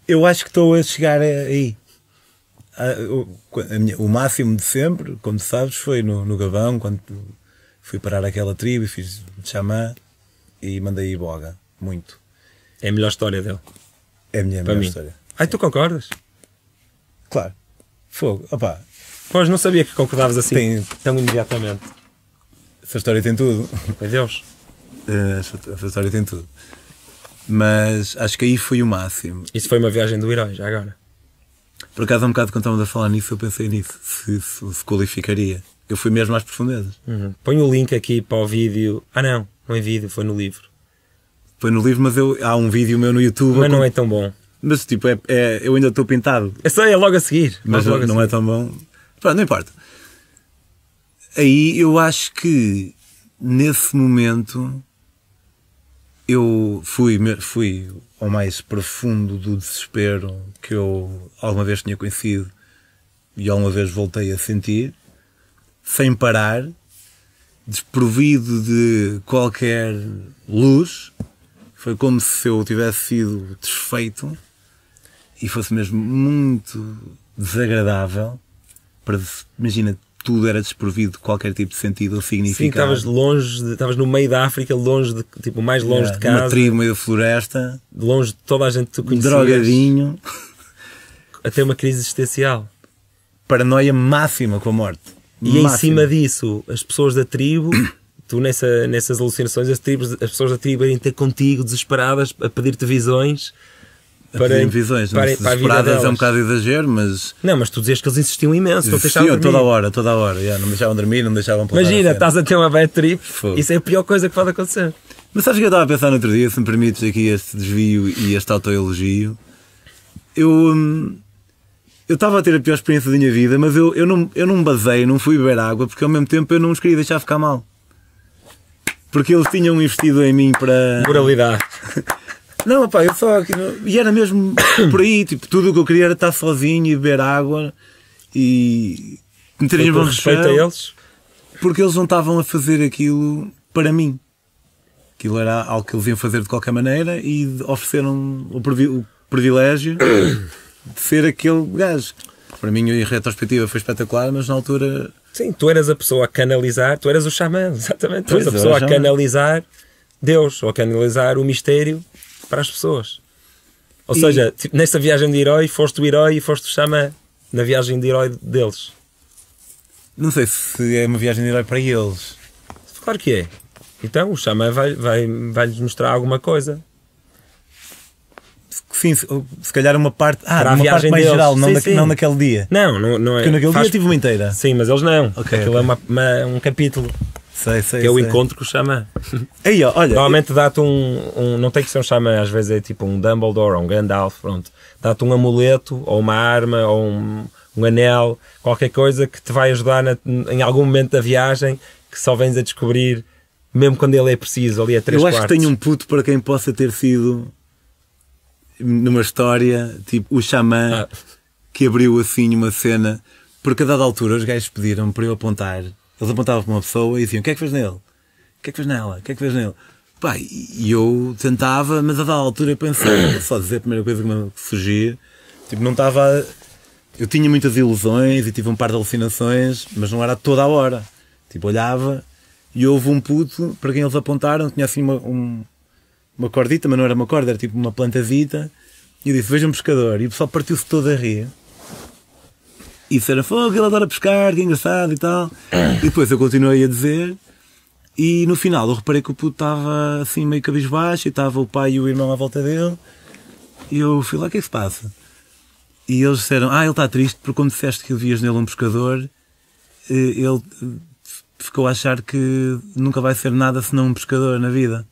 Eu acho que estou a chegar aí. O máximo de sempre, como sabes, foi no Gabão, quando fui parar aquela tribo e fiz de xamã e mandei iboga. Muito. É a melhor história dele. É a minha melhor história. Tu concordas? Claro. Fogo. Opá. Pois, não sabia que concordavas assim tão imediatamente. Essa história tem tudo. Meu Deus. Essa história tem tudo. Mas acho que aí foi o máximo. Isso foi uma viagem do herói, já agora. Por acaso, há um bocado quando estávamos a falar nisso, eu pensei nisso. Se qualificaria. Eu fui mesmo às profundezas. Põe o link aqui para o vídeo. Não é vídeo, foi no livro. Foi no livro, mas há um vídeo meu no YouTube. Mas não é tão bom. Mas tipo, eu ainda estou pintado. Eu sei, é logo a seguir. Mas não é tão bom. Pronto, não importa. Aí eu acho que nesse momento eu fui ao mais profundo do desespero que eu alguma vez tinha conhecido e alguma vez voltei a sentir, sem parar, desprovido de qualquer luz. Foi como se eu tivesse sido desfeito e fosse mesmo muito desagradável. Imagina, tudo era desprovido de qualquer tipo de sentido ou significado. Sim, estavas no meio da África, mais longe de casa. Uma tribo, meio da floresta. Longe de toda a gente que tu conhecias. Drogadinho. Até uma crise existencial. Paranoia máxima com a morte. E em cima disso, as pessoas da tribo, tu nessas alucinações, as pessoas da tribo irem ter contigo desesperadas a pedir-te visões. Visões, desesperadas é um bocado exagero, mas... Não, mas tu dizias que eles insistiam imenso, não deixavam dormir. Toda hora, não me deixavam dormir, não me deixavam plantar. Imagina, estás a ter uma bad trip, isso é a pior coisa que pode acontecer. Mas sabes que eu estava a pensar no outro dia, se me permites aqui este desvio e este autoelogio, eu estava a ter a pior experiência da minha vida, mas eu não me basei, não fui beber água, porque ao mesmo tempo eu não os queria deixar ficar mal. Porque eles tinham investido em mim para... Moralidade. Não, pá, eu só... E era mesmo por aí, tipo, tudo o que eu queria era estar sozinho e beber água e meterem bom respeito a eles. Porque eles não estavam a fazer aquilo para mim. Aquilo era algo que eles iam fazer de qualquer maneira e ofereceram o privilégio de ser aquele gajo. Para mim, em retrospectiva, foi espetacular, mas na altura... Sim, tu eras a pessoa a canalizar, tu eras o xamã, exatamente. Tu eras a pessoa a canalizar Deus, ou a canalizar o mistério para as pessoas. Ou seja, nessa viagem de herói, foste o herói e foste o xamã na viagem de herói deles. Não sei se é uma viagem de herói para eles. Claro que é. Então o xamã vai-lhes mostrar alguma coisa. Sim, se calhar uma parte, Para a uma parte viagem mais deles. geral, não, Sim, sim. não naquele dia. Não é. Porque naquele dia eu tive uma inteira. Sim, mas eles não. Ok, Aquilo ok. é um capítulo. Sei, Que é o encontro com o xamã. Aí, ó, olha, Normalmente dá-te não tem que ser um xamã, às vezes é tipo um Dumbledore ou um Gandalf, pronto. Dá-te um amuleto, ou uma arma, ou um anel, qualquer coisa que te vai ajudar em algum momento da viagem, que só vens a descobrir, mesmo quando ele é preciso, ali a 3 eu quartos. acho que tenho um puto para quem possa ter sido numa história, tipo o xamã que abriu assim uma cena, porque a dada altura os gajos pediram para eu apontar. Eles apontavam para uma pessoa e diziam: o que é que fez nele? O que é que fez nela? O que é que fez nele? Pá, e eu tentava, mas a dada altura eu pensei, só dizer a primeira coisa que me surgir, tipo, não estava. Eu tinha muitas ilusões e tive um par de alucinações, mas não era toda a hora. Tipo, olhava e houve um puto para quem eles apontaram, tinha assim uma cordita, mas não era uma corda, era tipo uma plantazita, e eu disse: veja um pescador, e o pessoal partiu-se todo a rir. E disseram: fogo, ele adora pescar, que engraçado e tal. E depois eu continuei a dizer, e no final eu reparei que o puto estava assim meio cabisbaixo, e estava o pai e o irmão à volta dele, e eu fui lá: o que é que se passa? E eles disseram: ele está triste porque quando disseste que vias nele um pescador, ele ficou a achar que nunca vai ser nada senão um pescador na vida.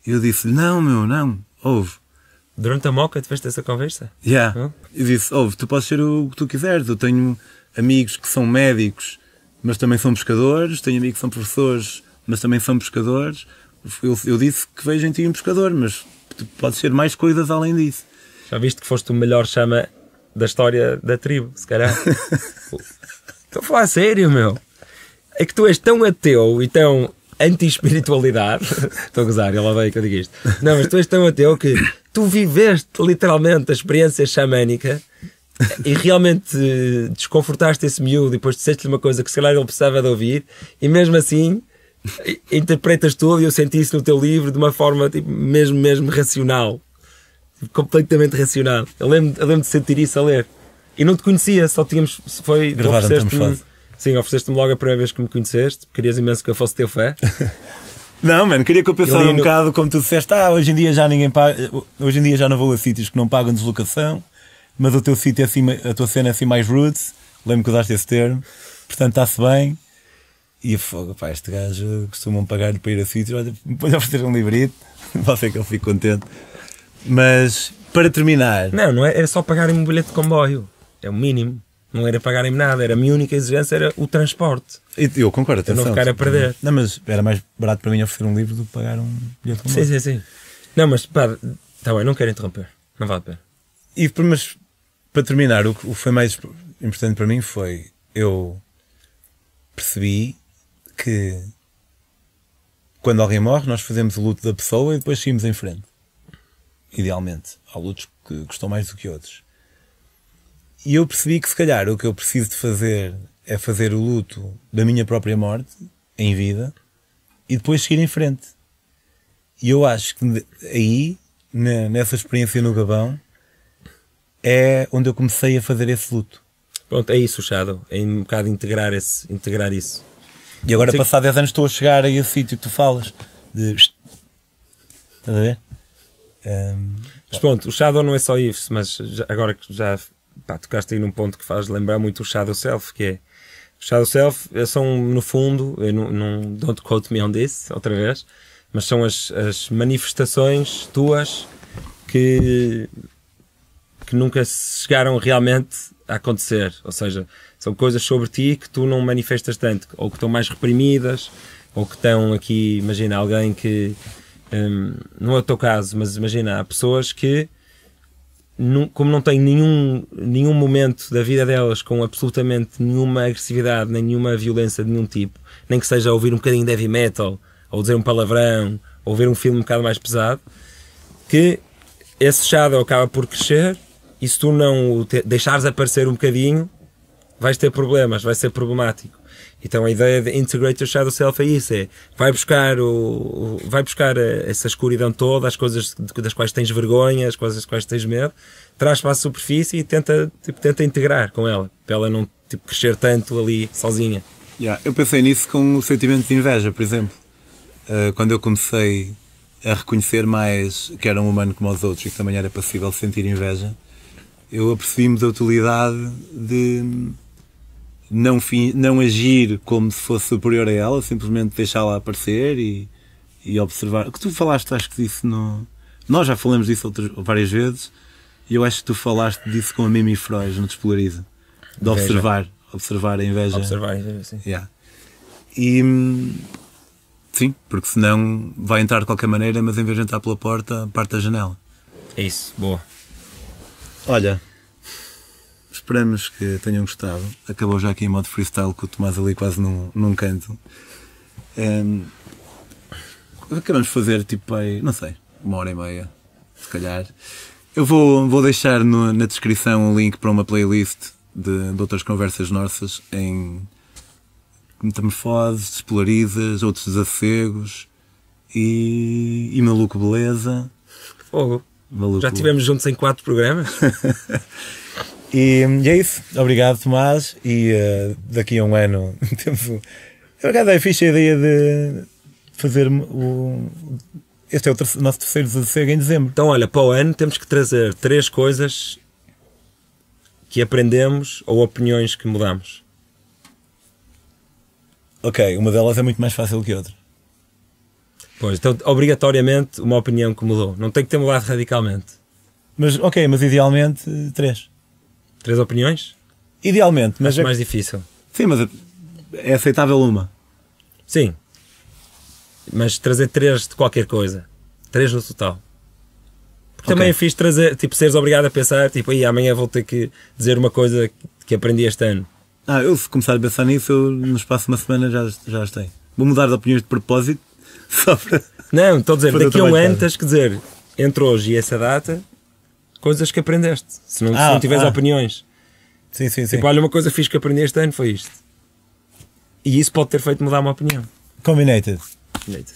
E eu disse: não, não, ouve. Durante a moca tiveste essa conversa? Yeah. Eu disse: ouve, tu podes ser o que tu quiseres. Eu tenho amigos que são médicos, mas também são pescadores. Tenho amigos que são professores, mas também são pescadores. Eu disse que vejo em ti um pescador, mas tu podes ser mais coisas além disso. Já viste que foste o melhor xamã da história da tribo, se calhar? Estou a falar a sério, meu. É que tu és tão ateu e tão anti-espiritualidade. Estou a gozar, ele odeia que eu diga isto. Não, mas tu és tão ateu que tu viveste literalmente a experiência xamânica e realmente desconfortaste esse miúdo e depois disseste-lhe uma coisa que se calhar ele precisava de ouvir, e mesmo assim interpretas tudo, e eu senti isso no teu livro de uma forma tipo, mesmo racional, tipo, completamente racional. Eu lembro de sentir isso a ler, e não te conhecia, só tínhamos, foi, ofereceste-me logo a primeira vez que me conheceste, querias imenso que eu fosse teu fã. Não, mano, queria que eu pensasse um bocado como tu disseste: hoje em dia já ninguém paga, hoje em dia já não vou a sítios que não pagam deslocação, mas o teu sítio é assim, a tua cena é assim mais roots, lembro que usaste esse termo, portanto está-se bem. E eu fogo, pá, este gajo costumam pagar-lhe para ir a sítios, olha, depois oferecer um livrito, pode ser que ele fique contente. Mas, para terminar... Não é, era só pagarem um bilhete de comboio, é o mínimo. Não era pagarem-me nada, era a minha única exigência, era o transporte. Eu concordo, atenção. Eu não ficar a perder. Não, mas era mais barato para mim oferecer um livro do que pagar um bilhete de comboio. Sim. Não, mas pá, está bem, não quero interromper, não vale a pena. Mas, para terminar, o que foi mais importante para mim foi, eu percebi que quando alguém morre, nós fazemos o luto da pessoa e depois seguimos em frente. Idealmente. Há lutos que gostam mais do que outros. E eu percebi que se calhar o que eu preciso de fazer é fazer o luto da minha própria morte, em vida, e depois seguir em frente. E eu acho que aí, nessa experiência no Gabão, é onde eu comecei a fazer esse luto. Pronto, é isso, Shadow. É um bocado integrar isso. E agora, passado 10 anos, estou a chegar a esse sítio que tu falas. Estás a ver? Mas pronto, o Shadow não é só isso, mas agora que já tocaste aí num ponto que faz lembrar muito o Shadow Self, que é o Shadow Self são, no fundo, eu não don't quote me on this, outra vez, mas são as manifestações tuas que nunca chegaram realmente a acontecer, ou seja, são coisas sobre ti que tu não manifestas tanto, ou que estão mais reprimidas, ou que estão aqui, imagina, alguém que não é o teu caso, mas imagina, há pessoas que como não têm nenhum momento da vida delas com absolutamente nenhuma agressividade, nem nenhuma violência de nenhum tipo, nem que seja ouvir um bocadinho de heavy metal, ou dizer um palavrão, ou ver um filme um bocado mais pesado, que esse shadow acaba por crescer, e se tu não o deixares aparecer um bocadinho, vais ter problemas, vai ser problemático. Então a ideia de Integrate Your Shadow Self é isso, vai buscar essa escuridão toda, as coisas das quais tens vergonha, as coisas das quais tens medo, traz para a superfície e tenta integrar com ela, para ela não crescer tanto ali sozinha. Eu pensei nisso com o sentimento de inveja, por exemplo. quando eu comecei a reconhecer mais que era um humano como os outros e que também era passível de sentir inveja, eu apercebi-me da utilidade de não agir como se fosse superior a ela, simplesmente deixá-la aparecer e observar. O que tu falaste, acho que disso nós já falamos disso várias vezes, e eu acho que tu falaste disso com a Mimi Freud no Despolariza, de observar a inveja. Observar a inveja, sim. Yeah. E sim, porque senão vai entrar de qualquer maneira, mas em vez de entrar pela porta, parte da janela. É isso, boa. Olha, esperamos que tenham gostado. Acabou já aqui em modo freestyle, com o Tomás ali quase num canto. Acabamos de fazer tipo aí, não sei, 1h30, se calhar. Eu vou deixar na descrição um link para uma playlist de outras conversas nossas em metamorfoses, despolarizas, outros desassegos e maluco beleza. Fogo. Maluco. Já estivemos juntos em 4 programas. E é isso. Obrigado, Tomás. E daqui a um ano temos eu dei fixe a ideia de fazer este é o nosso terceiro desassego em dezembro. Então, olha, para o ano temos que trazer 3 coisas que aprendemos ou opiniões que mudamos. Ok, uma delas é muito mais fácil que outra. Pois, então, obrigatoriamente, uma opinião que mudou. Não tem que ter mudado radicalmente. Mas, ok, mas idealmente 3. 3 opiniões? Idealmente, mas Acho mais difícil. Sim, mas é aceitável uma. Sim. Mas trazer 3 de qualquer coisa. 3 no total. Porque também é fixe trazer, tipo, seres obrigado a pensar, tipo, aí amanhã vou ter que dizer uma coisa que aprendi este ano. Eu se começar a pensar nisso, eu no espaço de uma semana já as tenho. Vou mudar de opiniões de propósito, só para... Não, estou a dizer, fazer daqui a um trabalho de ano casa. tens que dizer, entre hoje e essa data, coisas que aprendeste. Se não tiveres opiniões. Sim. Tipo, olha, uma coisa fixe que aprendi este ano foi isto. E isso pode ter feito mudar uma opinião. Combinated. Direito.